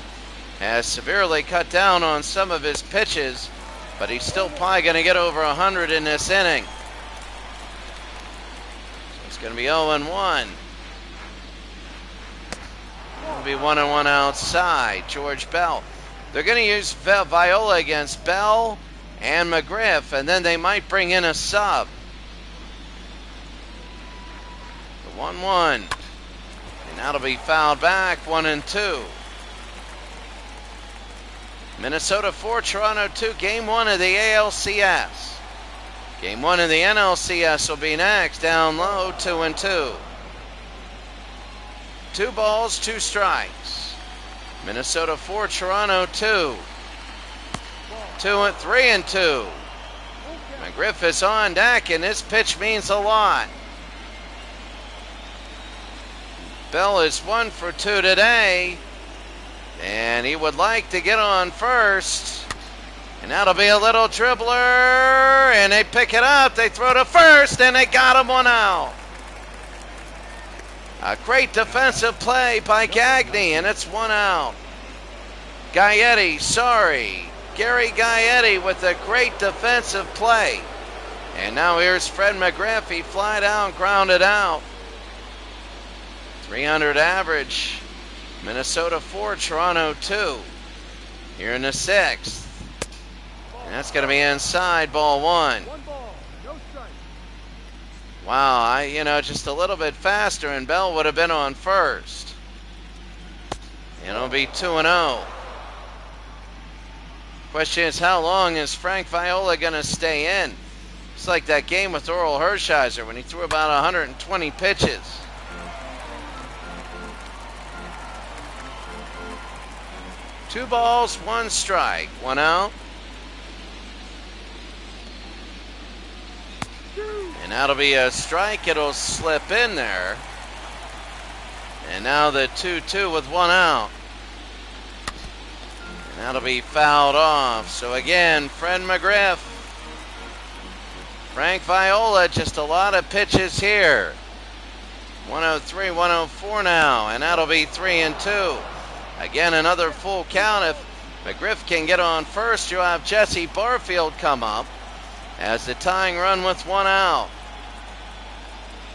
A: has severely cut down on some of his pitches, but he's still probably going to get over 100 in this inning. So it's going to be 0-1. It'll be 1-1 outside. George Bell. They're going to use Viola against Bell and McGriff, and then they might bring in a sub. The 1-1. And that'll be fouled back, 1-2. Minnesota 4, Toronto 2, Game 1 of the ALCS. Game 1 of the NLCS will be next, down low, 2-2. 2 balls, 2 strikes. Minnesota 4, Toronto 2. 3-2. McGriff is on deck, and this pitch means a lot. Bell is 1 for 2 today. And he would like to get on first. And that'll be a little dribbler. And they pick it up. They throw to first. And they got him 1 out. A great defensive play by Gagne. And it's 1 out. Gary Gaetti with a great defensive play. And now here's Fred McGriff. He fly down, grounded out. 300 average. Minnesota 4, Toronto 2. Here in the 6th. And that's going to be inside, ball 1.
B: 1 ball, no strike.
A: Wow, just a little bit faster, and Bell would have been on first. And it'll be 2-0. Question is, how long is Frank Viola going to stay in? It's like that game with Oral Hershiser when he threw about 120 pitches. Two balls, 1 strike, 1 out. And that'll be a strike. It'll slip in there. And now the 2-2 with 1 out. And that'll be fouled off. So again, Fred McGriff. Frank Viola, just a lot of pitches here. 103, 104 now. And that'll be 3-2. Again, another full count. If McGriff can get on first, you'll have Jesse Barfield come up as the tying run with 1 out.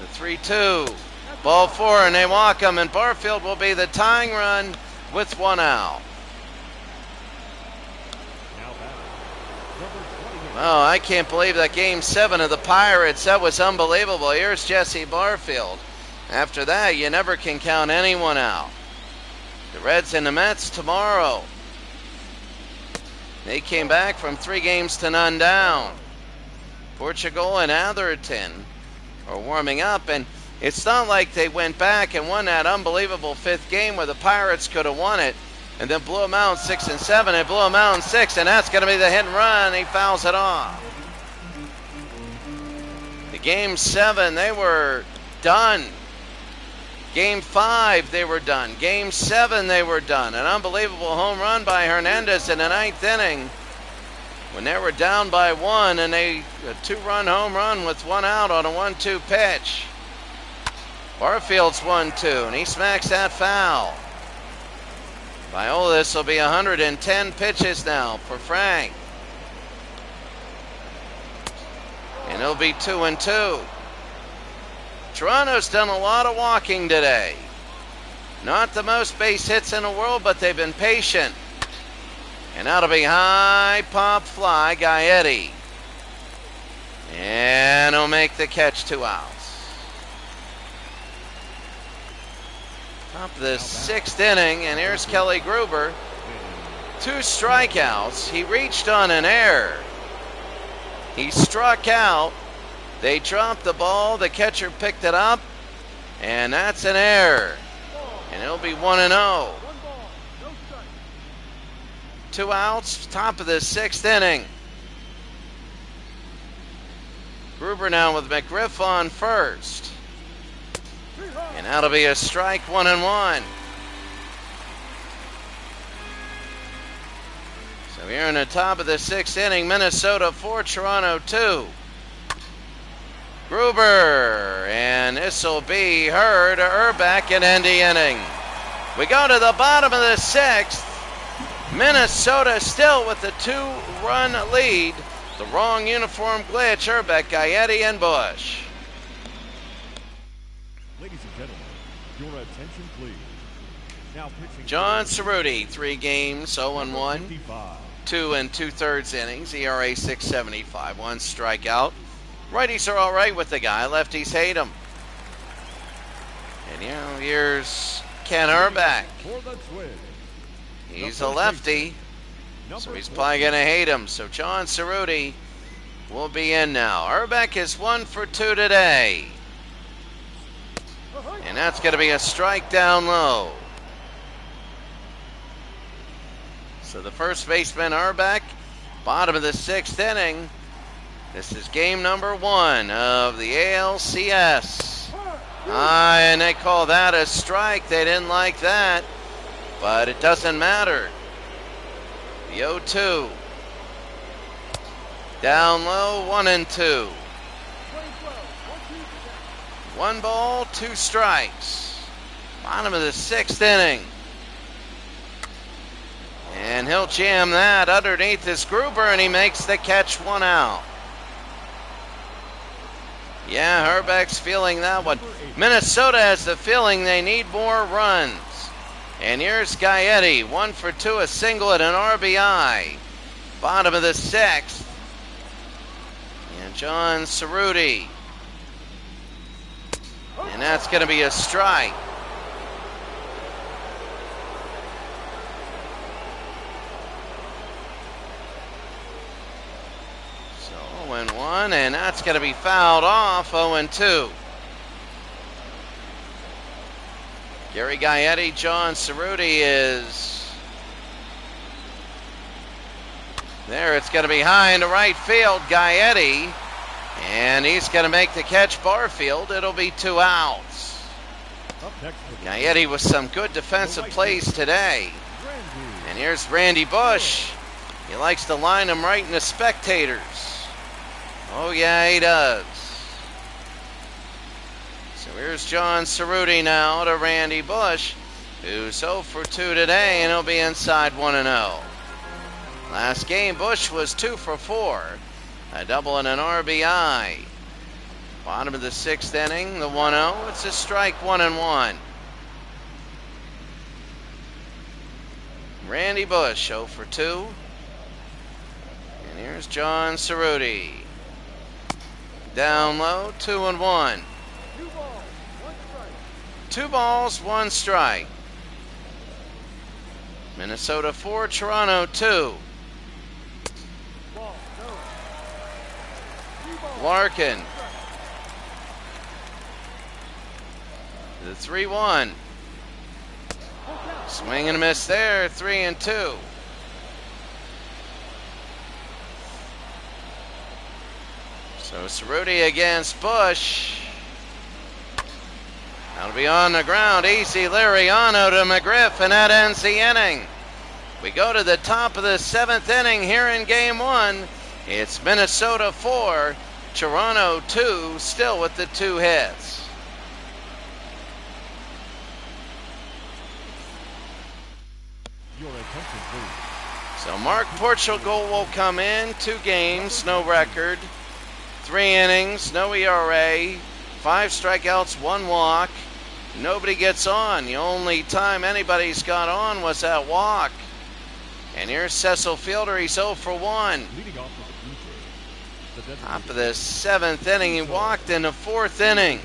A: The 3-2. Ball 4, and they walk him, and Barfield will be the tying run with 1 out. Oh, I can't believe that Game 7 of the Pirates. That was unbelievable. Here's Jesse Barfield. After that, you never can count anyone out. The Reds and the Mets tomorrow. They came back from 3 games to none down. Portugal and Atherton are warming up, and it's not like they went back and won that unbelievable 5th game where the Pirates could have won it and then blew them out in 6 and 7. They blew them out in 6, and that's going to be the hit and run. He fouls it off. The Game 7, they were done. Game 5, they were done. Game 7, they were done. An unbelievable home run by Hernandez in the 9th inning when they were down by 1, and a 2-run home run with 1 out on a 1-2 pitch. Barfield's 1-2, and he smacks that foul. Viola, this will be 110 pitches now for Frank. And it'll be 2-2. Toronto's done a lot of walking today. Not the most base hits in the world, but they've been patient. And that'll be high pop fly, Gaetti. And he'll make the catch, 2 outs. Top of the 6th inning, and here's Kelly Gruber. 2 strikeouts. He reached on an error. He struck out. They dropped the ball. The catcher picked it up, and that's an error. And it'll be 1-0. 2 outs, top of the 6th inning. Gruber now with McGriff on first. And that'll be a strike, 1-1. So here in the top of the 6th inning, Minnesota 4, Toronto 2. Gruber, and this will be her to Urbeck and end the inning. We go to the bottom of the 6th. Minnesota still with the 2-run lead. The wrong uniform glitch, Urbeck, Gaetti, and Bush.
B: Ladies and gentlemen, your attention please. Now pitching
A: John Cerruti, 3 games, 0-1,
B: 55.
A: 2 2/3 innings, ERA 6.75, 1 strikeout. Righties are all right with the guy, lefties hate him. And here's Ken Urbeck.
B: For the Twins.
A: He's a lefty, so he's probably going to hate him. So John Cerruti will be in now. Urbeck is 1 for 2 today. And that's going to be a strike down low. So the first baseman, Urbeck, bottom of the 6th inning. This is game number 1 of the ALCS. And they call that a strike. They didn't like that, but it doesn't matter. The 0-2. Down low, 1-2. 1 ball, 2 strikes. Bottom of the 6th inning. And he'll jam that underneath his Gruber, and he makes the catch, 1 out. Yeah, Urbeck's feeling that one. Minnesota has the feeling they need more runs. And here's Gaetti, 1 for 2, a single and an RBI. Bottom of the 6th. And John Cerruti. And that's going to be a strike. So 0-1, and that's going to be fouled off, 0-2. Gary Gaetti, John Cerruti is there. It's going to be high into right field, Gaetti, and he's going to make the catch, Barfield. It'll be 2 outs. Gaetti with some good defensive plays today. And here's Randy Bush. He likes to line them right in the spectators. Oh yeah, he does. So here's John Cerruti now to Randy Bush, who's 0 for 2 today, and he'll be inside 1-0. Last game, Bush was 2 for 4, a double and an RBI. Bottom of the 6th inning, the 1-0. It's a strike, 1-1. Randy Bush, 0 for 2. And here's John Cerruti. Down low, 2-1. 2 balls, 1 strike. Minnesota 4, Toronto 2. Larkin. The 3-1. Swing and a miss there, 3-2. So Cerruti against Bush. That'll be on the ground. Easy Liriano to McGriff, and that ends the inning. We go to the top of the 7th inning here in Game 1. It's Minnesota 4, Toronto 2, still with the 2 hits.
B: Your attention, please.
A: So Mark Portugal will come in, 2 games, no record, 3 innings, no ERA, 5 strikeouts, 1 walk. Nobody gets on. The only time anybody's got on was that walk. And here's Cecil Fielder. He's 0 for 1.
B: Leading off with the Blue Jays, the
A: Top of the 7th inning. He walked in the 4th inning.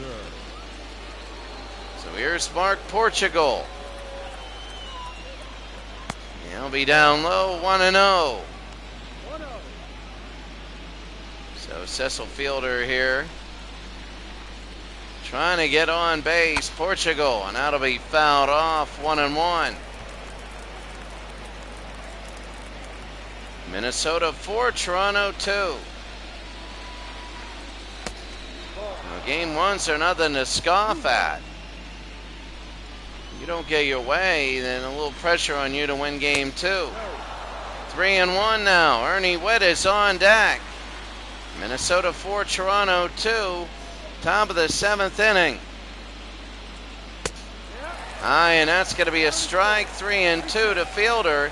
A: So here's Mark Portugal. He'll be down low, 1-0. So Cecil Fielder here, trying to get on base. Portugal, and that'll be fouled off, 1-1. Minnesota 4, Toronto 2. Now, Game 1's are nothing to scoff at. You don't get your way, then a little pressure on you to win Game 2. 3-1 now. Ernie Witt is on deck. Minnesota 4, Toronto 2. Top of the 7th inning. High, and that's going to be a strike. 3-2 to Fielder.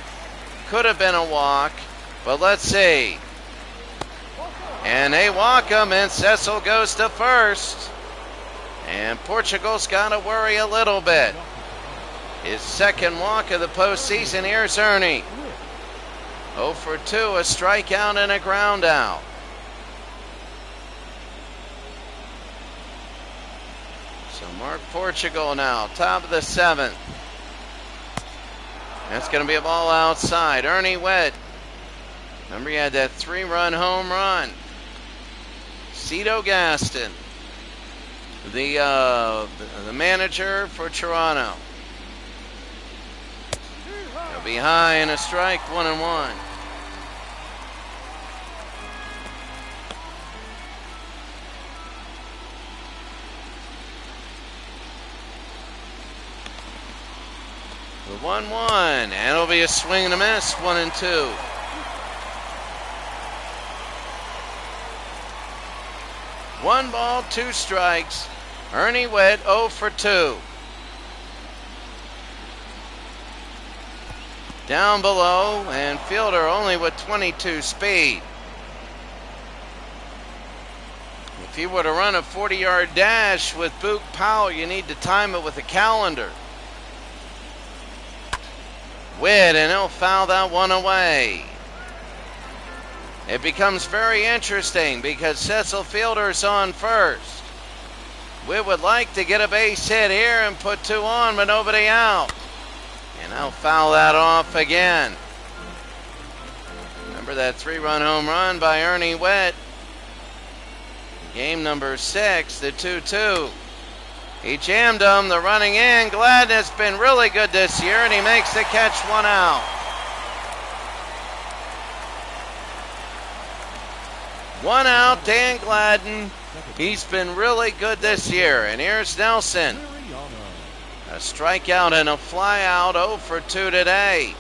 A: Could have been a walk, but let's see. And they walk him, and Cecil goes to first. And Portugal's got to worry a little bit. His 2nd walk of the postseason. Here's Ernie. 0 for 2, a strikeout and a ground out. So Mark Portugal now, top of the 7th. That's going to be a ball outside. Ernie Witt. Remember, he had that 3-run home run. Cito Gaston, the manager for Toronto. He'll be high and a strike, 1-1. The 1-1, and it'll be a swing and a miss, 1-2. One ball, 2 strikes. Ernie Witt 0 for 2. Down below, and Fielder only with 22 speed. If he were to run a 40-yard dash with Boog Powell, you need to time it with a calendar. Witt, and he'll foul that one away. It becomes very interesting because Cecil Fielder's on first. Witt would like to get a base hit here and put 2 on, but nobody out. And they'll foul that off again. Remember that 3-run home run by Ernie Witt? Game number 6, the 2-2. He jammed him, the running in. Gladden has been really good this year, and he makes the catch, 1 out. 1 out, Dan Gladden. He's been really good this year. And here's Nelson. A strikeout and a flyout, 0 for 2 today.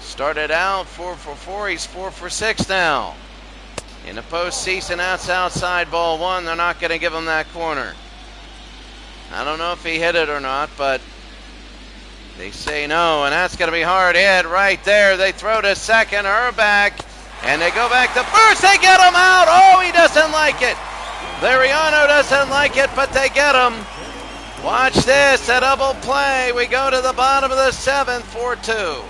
A: Started out 4 for 4, he's 4 for 6 now. In the postseason, that's outside ball 1. They're not going to give him that corner. I don't know if he hit it or not, but they say no, and that's going to be hard hit right there. They throw to second, Herback, and they go back to first. They get him out. Oh, he doesn't like it. Liriano doesn't like it, but they get him. Watch this, a double play. We go to the bottom of the 7th, 4-2.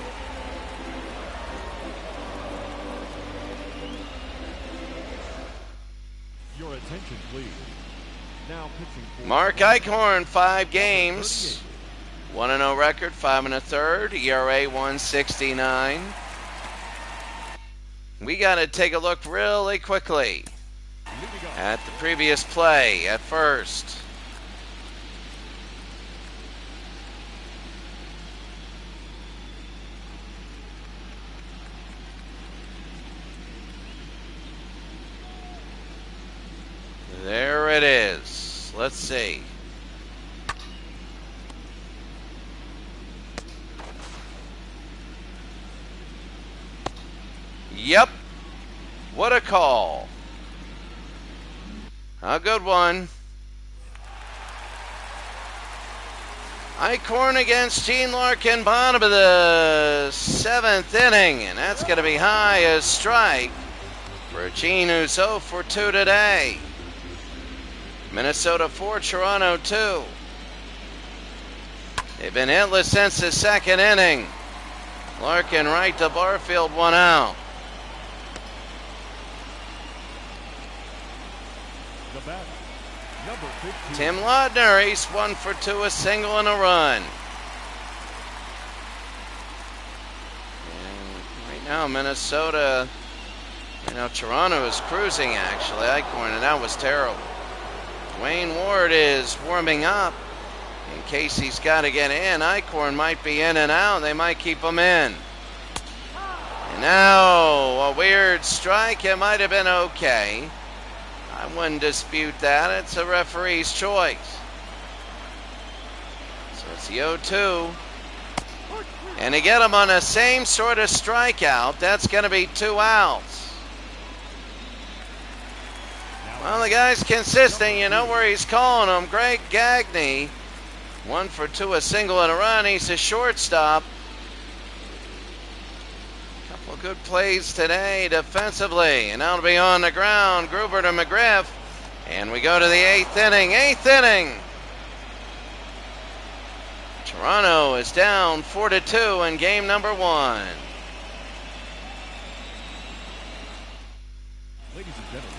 B: Your attention, please. Now pitching for
A: Mark Eichhorn, 5 games. 1-0 record, 5 1/3, ERA 1.69. We got to take a look really quickly
B: leading off.
A: at the previous play at first. There it is. Let's see. Yep. What a call. A good one. Eichhorn against Gene Larkin, bottom of the 7th inning. And that's going to be high as strike for Gene, who's 0 for 2 today. Minnesota 4, Toronto 2. They've been hitless since the 2nd inning. Larkin right to Barfield, 1 out.
B: The batter, number 15.
A: Tim Laudner, he's 1 for 2, a single and a run. And right now, Minnesota, Toronto is cruising actually. Eichhorn, and that was terrible. Dwayne Ward is warming up in case he's got to get in. Eichhorn might be in and out. They might keep him in. And now a weird strike. It might have been okay. I wouldn't dispute that. It's a referee's choice. So it's the 0-2. And to get him on the same sort of strikeout, that's going to be 2 outs. Well, the guy's consistent. You know where he's calling him. Greg Gagne, 1 for 2, a single and a run. He's a shortstop. Couple of good plays today defensively. And that'll be on the ground. Gruber to McGriff. And we go to the 8th inning. 8th inning. Toronto is down 4-2 in game number 1.
B: Ladies and gentlemen,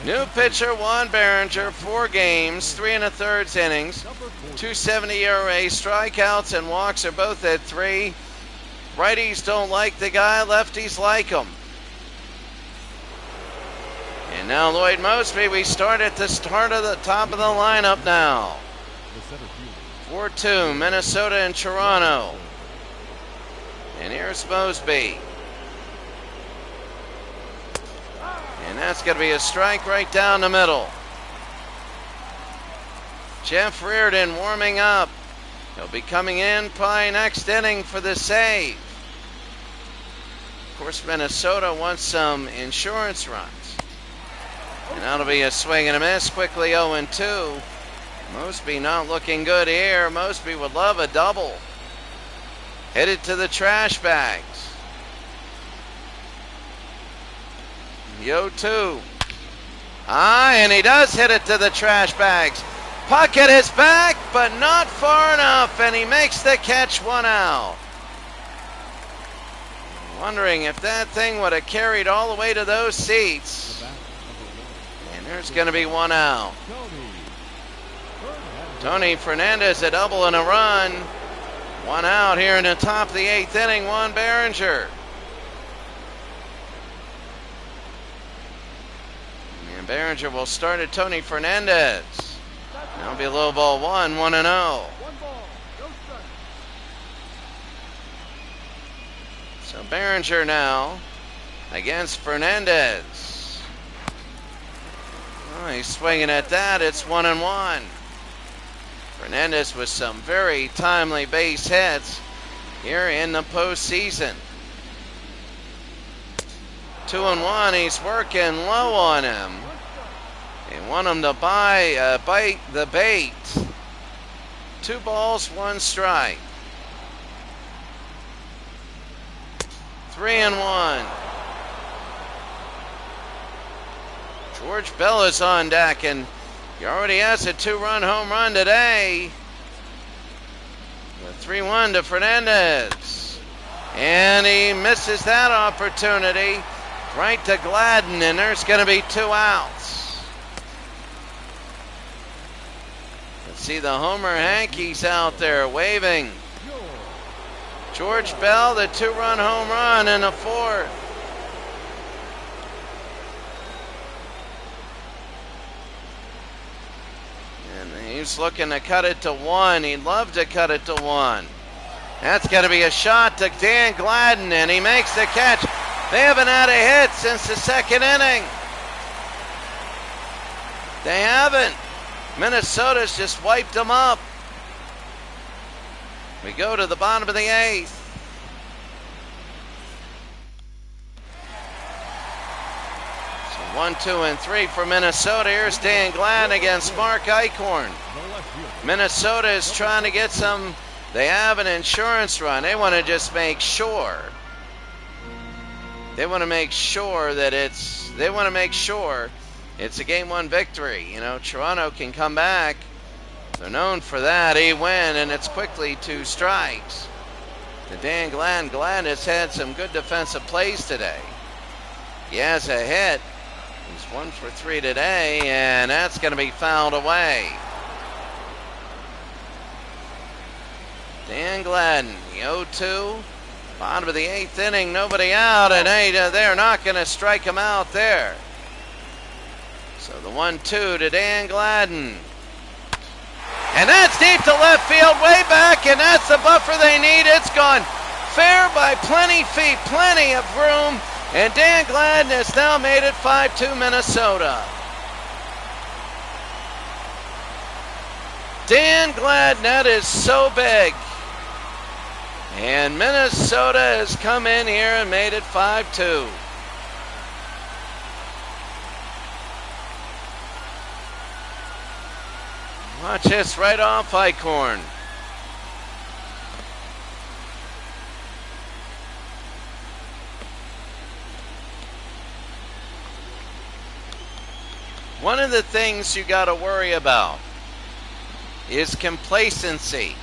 A: New pitcher Juan Berenger, 4 games, 3 1/3 innings, 2.70 ERA, strikeouts and walks are both at 3. Righties don't like the guy, lefties like him. And now Lloyd Mosby, we start at the start of the top of the lineup now. 4-2, Minnesota and Toronto. And here's Mosby. And that's going to be a strike right down the middle. Jeff Reardon warming up. He'll be coming in probably next inning for the save. Of course, Minnesota wants some insurance runs. And that'll be a swing and a miss. Quickly 0-2. Mosby not looking good here. Mosby would love a double. Hit it to the trash bags. 0-2. And he does hit it to the trash bags. Puck at his back, but not far enough, and he makes the catch, 1 out. Wondering if that thing would have carried all the way to those seats. And there's going to be 1 out. Tony Fernandez, a double and a run. 1 out here in the top of the 8th inning, Juan Berenger. And Berenger will start at Tony Fernandez. That'll be a low ball 1, 1-0. So Berenger now against Fernandez. Oh, he's swinging at that. It's 1-1. Fernandez with some very timely base hits here in the postseason. 2-1. He's working low on him. They want him to bite the bait. 2 balls, 1 strike. 3-1. George Bell is on deck, and he already has a 2-run home run today. The 3-1 to Fernandez. And he misses that opportunity. Right to Gladden, and there's going to be 2 outs. Let's see the Homer Hankies out there waving. George Bell, the 2-run home run in the 4th. He's looking to cut it to 1. He'd love to cut it to 1. That's going to be a shot to Dan Gladden, and he makes the catch. They haven't had a hit since the second inning. They haven't. Minnesota's just wiped them up. We go to the bottom of the 8th. So 1, 2, and 3 for Minnesota. Here's Dan Gladden against Mark Eichhorn. Minnesota is trying to get some. They have an insurance run. They want to just make sure. They want to make sure that it's. They want to make sure it's a Game 1 victory. You know, Toronto can come back. They're known for that. He win, and it's quickly 2 strikes. To Dan Gladden. Gladden has had some good defensive plays today. He has a hit. He's 1 for 3 today, and that's going to be fouled away. Dan Gladden, the 0-2. Bottom of the 8th inning, nobody out, and they're not going to strike him out there. So the 1-2 to Dan Gladden. And that's deep to left field, way back, and that's the buffer they need. It's gone fair by plenty feet, plenty of room, and Dan Gladden has now made it 5-2 Minnesota. Dan Gladden, that is so big. And Minnesota has come in here and made it 5-2. Watch this right off Eichhorn. One of the things you got to worry about is complacency.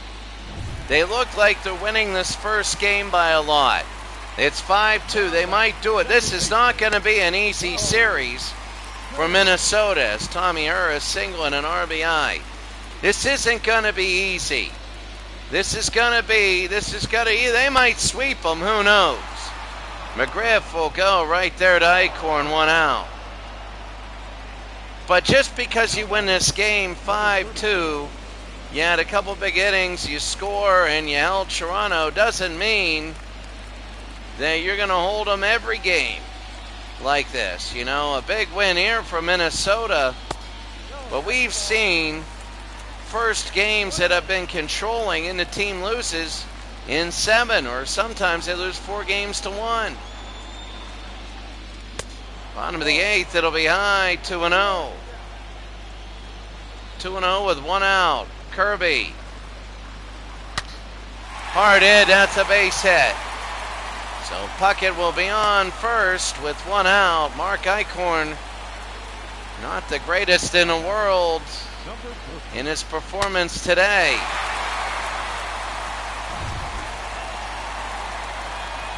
A: They look like they're winning this first game by a lot. It's 5-2. They might do it. This is not going to be an easy series for Minnesota as Tommy Harris single and an RBI. This isn't going to be easy. They might sweep them, who knows. McGriff will go right there to Eichhorn, 1 out. But just because you win this game 5-2, you had a couple big innings, you score, and you held Toronto, doesn't mean that you're going to hold them every game like this. You know, a big win here for Minnesota. But we've seen first games that have been controlling and the team loses in 7, or sometimes they lose 4 games to 1. Bottom of the 8th, it'll be high, 2-0. 2-0 with 1 out. Kirby. Hard hit, that's a base hit. So Puckett will be on first with 1 out. Mark Eichhorn, not the greatest in the world in his performance today.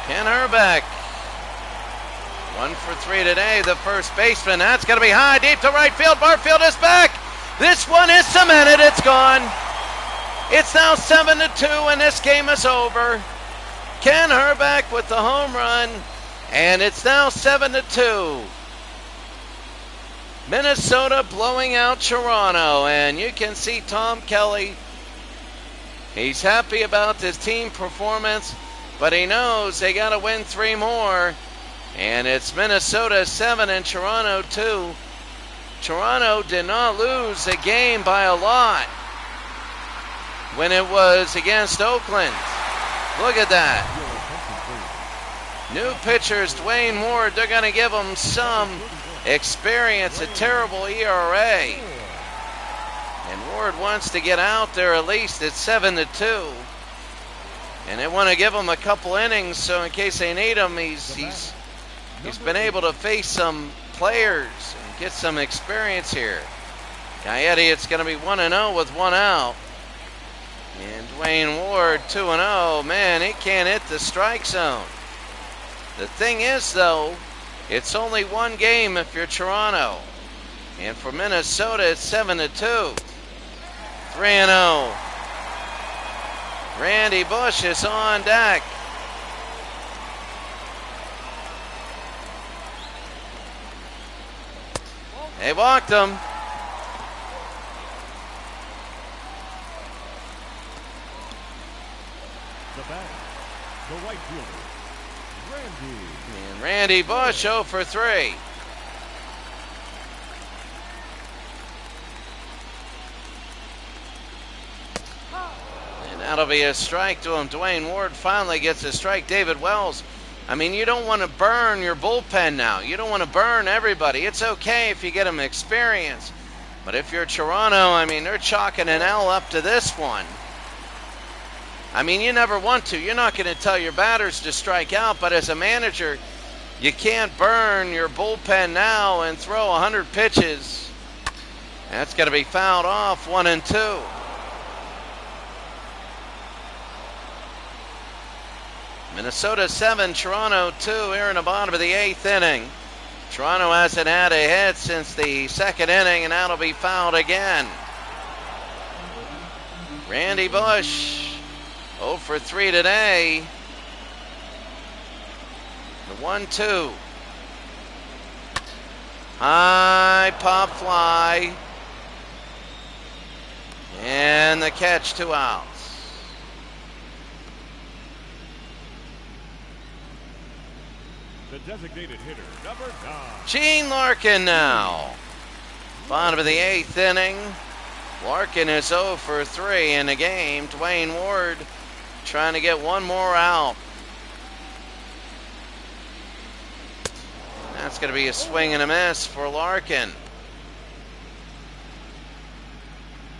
A: Ken Herbeck, 1 for 3 today, the first baseman. That's going to be high, deep to right field. Barfield is back. This one is cemented. It's gone. It's now 7-2, and this game is over. Ken Herbeck with the home run, and it's now 7-2. Minnesota blowing out Toronto, and you can see Tom Kelly. He's happy about his team performance, but he knows they got to win 3 more. And it's Minnesota 7 and Toronto 2. Toronto did not lose a game by a lot when it was against Oakland. Look at that. New pitchers, Dwayne Ward, they're going to give him some experience, a terrible ERA. And Ward wants to get out there at least at 7-2. And they want to give him a couple innings so in case they need him, he's been able to face some players and get some experience here. Gaetti, it's going to be 1-0 with 1 out. And Dwayne Ward, 2-0. Man, he can't hit the strike zone. The thing is, though, it's only 1 game if you're Toronto. And for Minnesota, it's 7-2. 3-0. Randy Bush is on deck. They walked him.
B: The batter, the right fielder, Randy.
A: And Randy Bush 0 for 3. And that'll be a strike to him. Dwayne Ward finally gets a strike. David Wells, I mean, you don't want to burn your bullpen now. You don't want to burn everybody. It's okay if you get them experience. But if you're Toronto, I mean, they're chalking an L up to this one. I mean, you never want to. You're not going to tell your batters to strike out, but as a manager, you can't burn your bullpen now and throw 100 pitches. That's going to be fouled off, 1-2. Minnesota 7, Toronto 2 here in the bottom of the 8th inning. Toronto hasn't had a hit since the 2nd inning, and that'll be fouled again. Randy Bush 0 for 3 today. The 1-2. High pop fly. And the catch, 2 outs.
B: The designated hitter, number 9.
A: Gene Larkin now. Bottom of the 8th inning. Larkin is 0 for 3 in the game. Dwayne Ward trying to get one more out. That's going to be a swing and a miss for Larkin.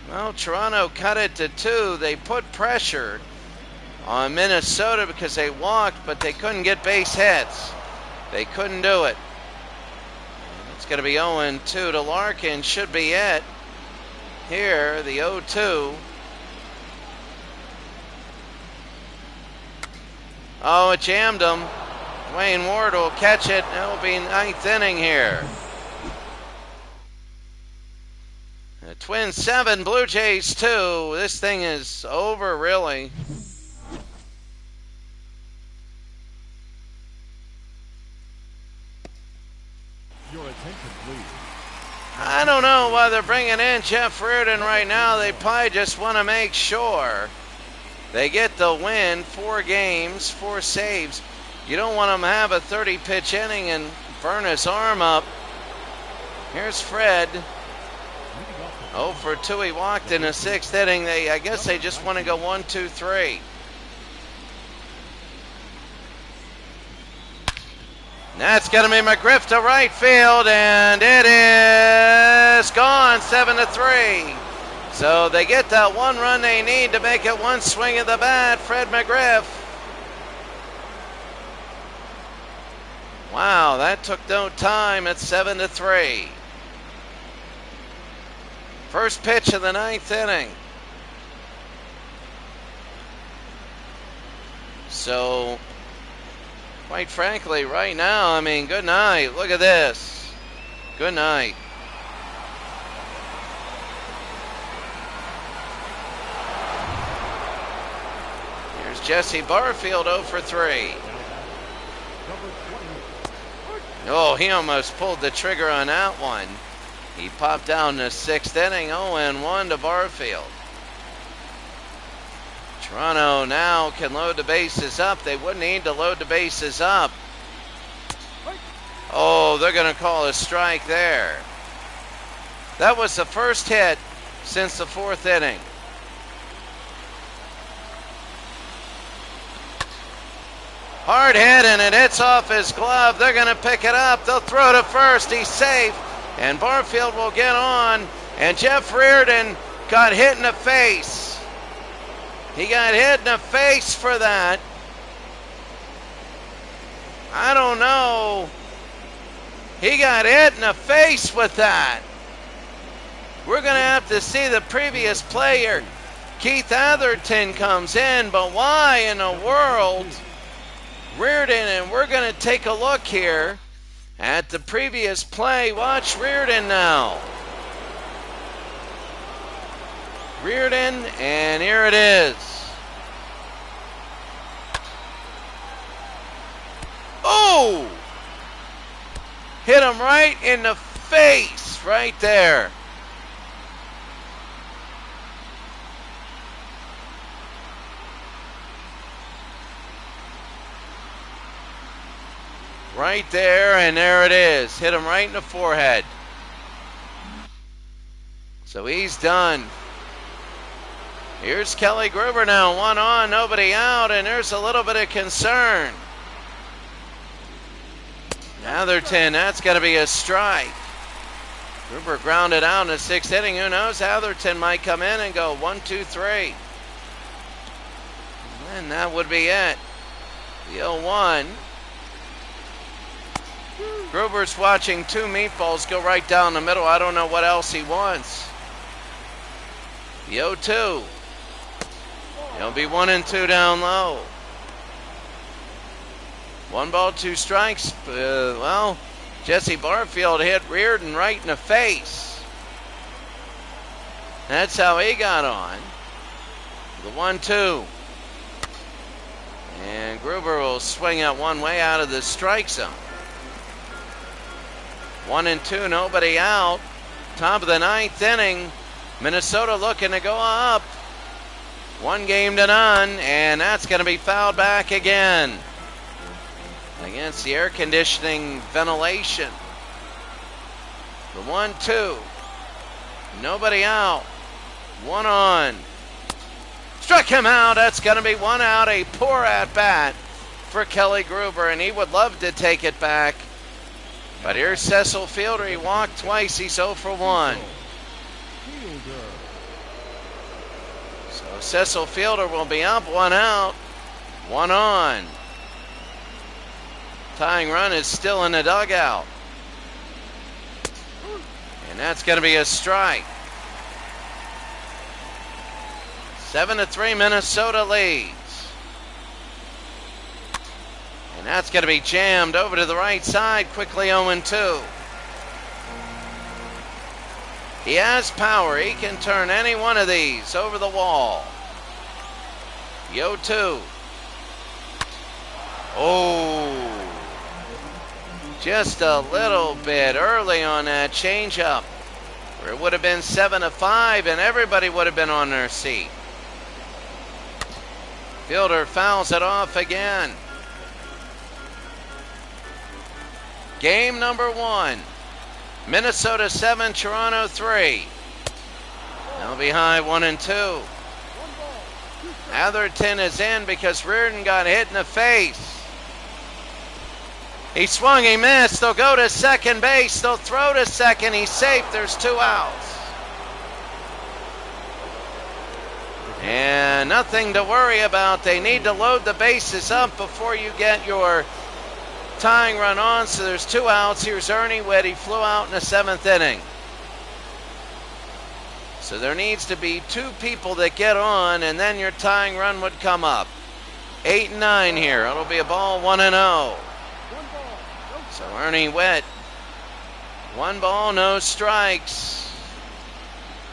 A: Well, Toronto cut it to 2. They put pressure on Minnesota because they walked, but they couldn't get base hits. They couldn't do it. It's going to be 0-2 to Larkin. Should be it. Here, the 0-2. Oh, it jammed him. Dwayne Ward will catch it. It'll be 9th inning here. The Twins 7, Blue Jays 2. This thing is over, really.
B: Your attention, please.
A: I don't know why they're bringing in Jeff Reardon right now. They probably just want to make sure they get the win. 4 games, 4 saves. You don't want him to have a 30-pitch inning and burn his arm up. Here's Fred. 0 for 2. He walked in the 6th inning. I guess they just want to go 1, 2, 3. That's going to be McGriff to right field, and it is gone, 7-3. So they get that 1 run they need to make it 1 swing of the bat. Fred McGriff. Wow, that took no time. It's 7-3. First pitch of the 9th inning. So, quite frankly, right now, I mean, good night. Look at this. Good night. Here's Jesse Barfield 0 for 3. Oh, he almost pulled the trigger on that one. He popped down the 6th inning, 0-1 to Barfield. Toronto now can load the bases up. They wouldn't need to load the bases up. Oh, they're going to call a strike there. That was the first hit since the 4th inning. Hard hit, and it hits off his glove. They're going to pick it up. They'll throw to first. He's safe, and Barfield will get on. And Jeff Reardon got hit in the face. He got hit in the face for that. I don't know. He got hit in the face with that. We're going to have to see the previous player. Keith Atherton comes in, but why in the world? Reardon, and we're going to take a look here at the previous play. Watch Reardon now. Reardon, and here it is. Oh! Hit him right in the face, right there. Right there, and there it is. Hit him right in the forehead. So he's done. Here's Kelly Gruber now, 1 on, nobody out, and there's a little bit of concern. Atherton, that's going to be a strike. Gruber grounded out in the 6th inning. Who knows? Atherton might come in and go 1, 2, 3. And that would be it. The 0-1. Gruber's watching 2 meatballs go right down the middle. I don't know what else he wants. The 0-2. It'll be 1 and 2 down low. 1 ball, 2 strikes. Well, Jesse Barfield hit Reardon right in the face. That's how he got on. The 1-2. And Gruber will swing it one way out of the strike zone. 1 and 2, nobody out. Top of the 9th inning. Minnesota looking to go up. 1 game to none, and that's going to be fouled back again. Against the air conditioning ventilation. The 1-2. Nobody out. 1 on. Struck him out. That's going to be 1 out. A poor at bat for Kelly Gruber, and he would love to take it back. But here's Cecil Fielder. He walked twice. He's 0 for 1. So Cecil Fielder will be up, 1 out. 1 on. Tying run is still in the dugout. And that's going to be a strike. 7-3, Minnesota leads. And that's going to be jammed over to the right side, quickly 0-2. He has power. He can turn any one of these over the wall. 0-2. Oh. Just a little bit early on that changeup, where it would have been 7-5 and everybody would have been on their seat. Fielder fouls it off again. Game number 1. Minnesota 7, Toronto 3. They'll be high 1 and 2. Atherton is in because Reardon got hit in the face. He swung, he missed. They'll go to second base. They'll throw to second. He's safe. There's 2 outs. And nothing to worry about. They need to load the bases up before you get your tying run on. So there's 2 outs. Here's Ernie Witt. He flew out in the 7th inning. So there needs to be 2 people that get on, and then your tying run would come up. 8 and 9 here. It'll be a ball, 1 and 0. So Ernie Witt, 1 ball, no strikes.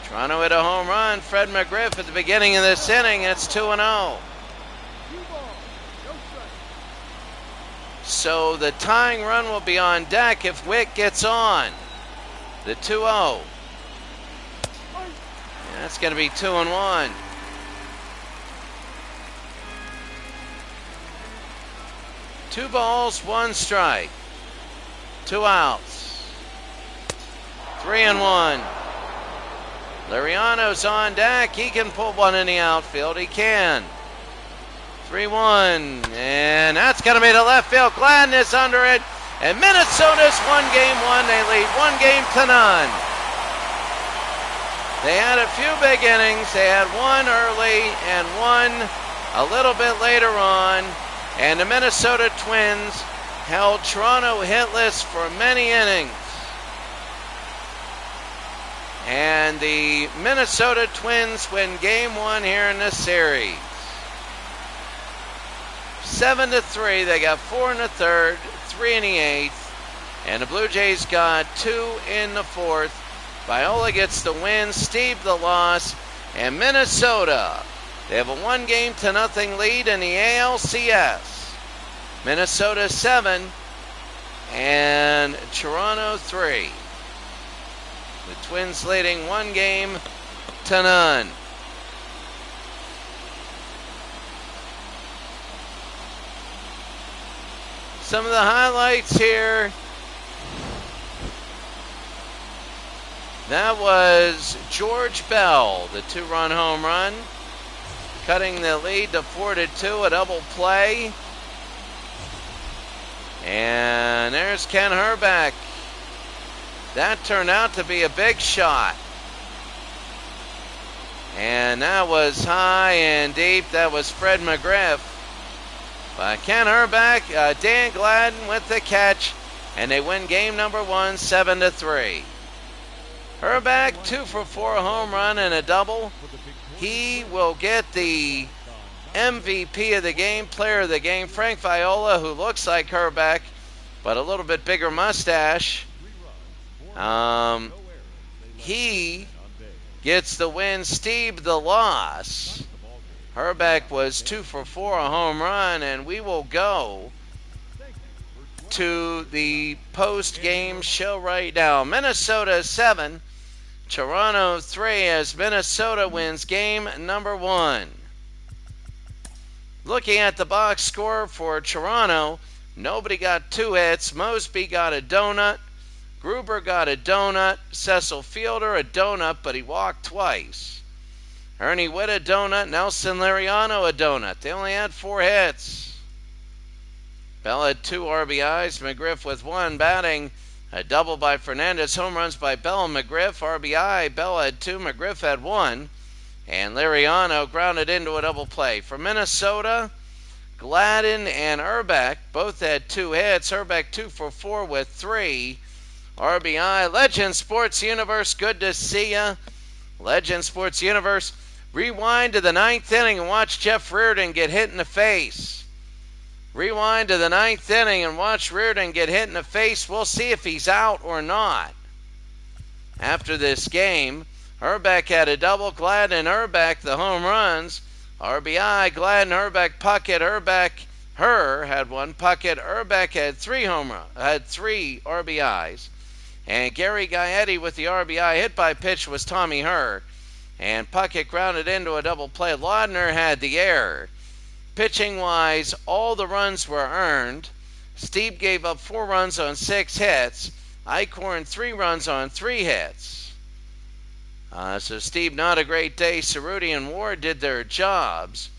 A: Toronto hit a home run. Fred McGriff at the beginning of this inning. It's 2-0. So the tying run will be on deck if Witt gets on. The 2-0. That's going to be 2-1. Two balls, 1 strike. 2 outs. 3-1. Liriano's on deck. He can pull one in the outfield. He can. 3-1. And that's going to be the left field. Gladness under it. And Minnesota's won game 1. They lead 1-0. They had a few big innings. They had 1 early and 1 a little bit later on. And the Minnesota Twins held Toronto hitless for many innings. And the Minnesota Twins win game 1 here in this series. 7-3. They got 4 in the 3rd, 3 in the 8th. And the Blue Jays got 2 in the 4th. Viola gets the win, Steve the loss, and Minnesota, they have a 1-0 lead in the ALCS. Minnesota 7 and Toronto 3. The Twins leading 1-0. some of the highlights here. That was George Bell, the 2-run home run, cutting the lead to 4-2, a double play. And there's Ken Herbeck. That turned out to be a big shot. And that was high and deep. That was Fred McGriff. But Ken Herbeck, Dan Gladden with the catch, and they win game number 1, 7-3. Herbeck, 2 for 4, a home run and a double. He will get the MVP of the game, player of the game. Frank Viola, who looks like Herbeck, but a little bit bigger mustache. He gets the win. Steve the loss. Herbeck was 2 for 4, a home run, and we will go to the post-game show right now. Minnesota 7, Toronto 3, as Minnesota wins game number 1. Looking at the box score for Toronto, nobody got 2 hits. Mosby got a donut. Gruber got a donut. Cecil Fielder a donut, but he walked twice. Ernie Witt a donut. Nelson Liriano a donut. They only had 4 hits. Bell had 2 RBIs. McGriff with 1 batting. A double by Fernandez. Home runs by Bell and McGriff. RBI. Bell had 2. McGriff had 1. And Liriano grounded into a double play. For Minnesota, Gladden and Herbeck both had 2 hits. Herbeck 2 for 4 with 3 RBI. Legend Sports Universe, good to see ya. Legend Sports Universe, rewind to the 9th inning and watch Jeff Reardon get hit in the face. Rewind to the 9th inning and watch Reardon get hit in the face. We'll see if he's out or not. After this game, Herbeck had a double. Gladden and Herbeck the home runs. RBI, Gladden, Herbeck, Puckett, Herbeck, Herr had 1. Puckett, Herbeck had 3 RBIs. And Gary Gaetti with the RBI. Hit by pitch was Tommy Herr. And Puckett grounded into a double play. Laudner had the error. Pitching-wise, all the runs were earned. Steve gave up 4 runs on 6 hits. Eichhorn 3 runs on 3 hits. So Steve, not a great day. Cerruti and Ward did their jobs.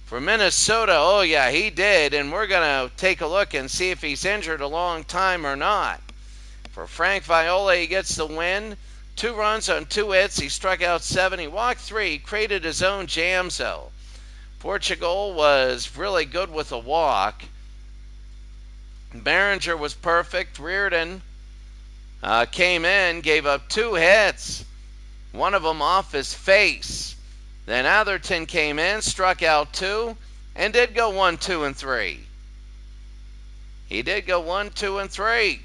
A: For Minnesota, oh yeah, he did. And we're going to take a look and see if he's injured a long time or not. For Frank Viola, he gets the win. 2 runs on 2 hits. He struck out 7. He walked 3. He created his own jam zone. Portugal was really good with a walk. Behringer was perfect. Reardon came in, gave up 2 hits. One of them off his face. Then Atherton came in, struck out 2, and did go 1, 2, and 3. He did go 1, 2, and 3.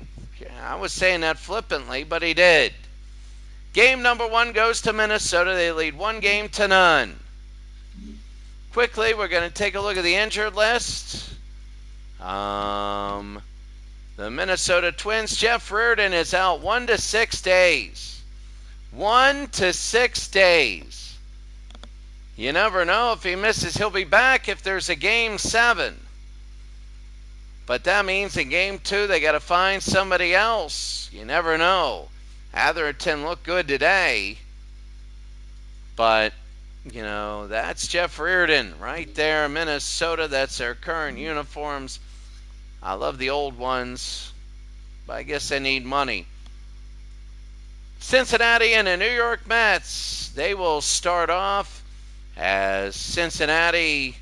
A: I was saying that flippantly, but he did. Game number 1 goes to Minnesota. They lead 1-0. Quickly, we're going to take a look at the injured list. The Minnesota Twins, Jeff Reardon is out 1 to 6 days. 1 to 6 days. You never know. If he misses, he'll be back if there's a game 7. But that means in game 2, they got to find somebody else. You never know. Atherton looked good today. But, you know, that's Jeff Reardon right there in Minnesota. That's their current uniforms. I love the old ones, but I guess they need money. Cincinnati and the New York Mets. They will start off as Cincinnati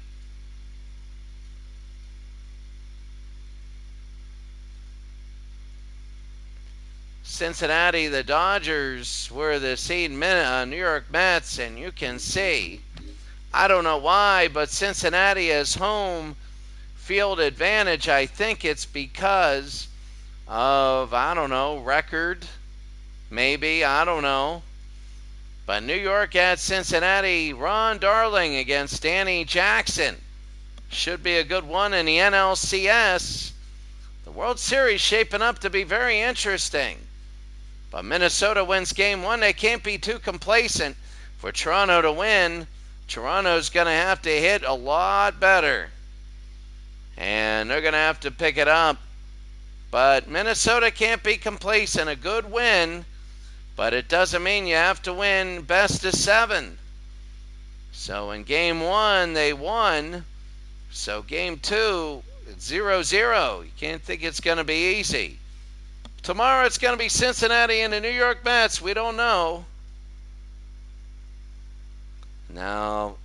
A: the Dodgers were the seed New York Mets, and you can see, I don't know why, but Cincinnati has home field advantage. I think it's because of, I don't know, record, maybe, I don't know. But New York at Cincinnati, Ron Darling against Danny Jackson. Should be a good one in the NLCS. The World Series shaping up to be very interesting. But Minnesota wins game 1. They can't be too complacent. For Toronto to win, Toronto's going to have to hit a lot better. And they're going to have to pick it up But Minnesota can't be complacent. A good win, but it doesn't mean you have to win best of 7. So in game 1, they won. So game 2, it's 0-0. You can't think it's going to be easy. Tomorrow it's going to be Cincinnati and the New York Mets. We don't know. Now,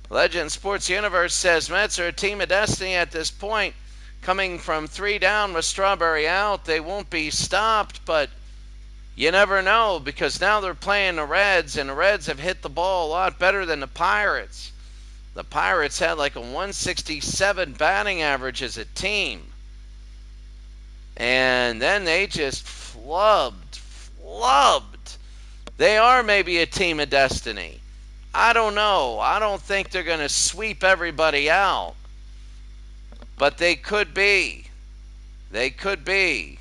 A: Legend Sports Universe says Mets are a team of destiny at this point. Coming from 3 down with Strawberry out, they won't be stopped, but you never know because now they're playing the Reds, and the Reds have hit the ball a lot better than the Pirates. The Pirates had like a 167 batting average as a team. And then they just flubbed. They are maybe a team of destiny. I don't know. I don't think they're going to sweep everybody out. But they could be. They could be.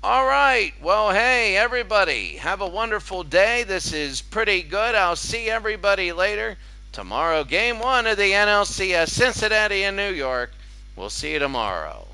A: All right. Well, hey, everybody. Have a wonderful day. This is pretty good. I'll see everybody later. Tomorrow, game 1 of the NLCS, Cincinnati and New York. We'll see you tomorrow.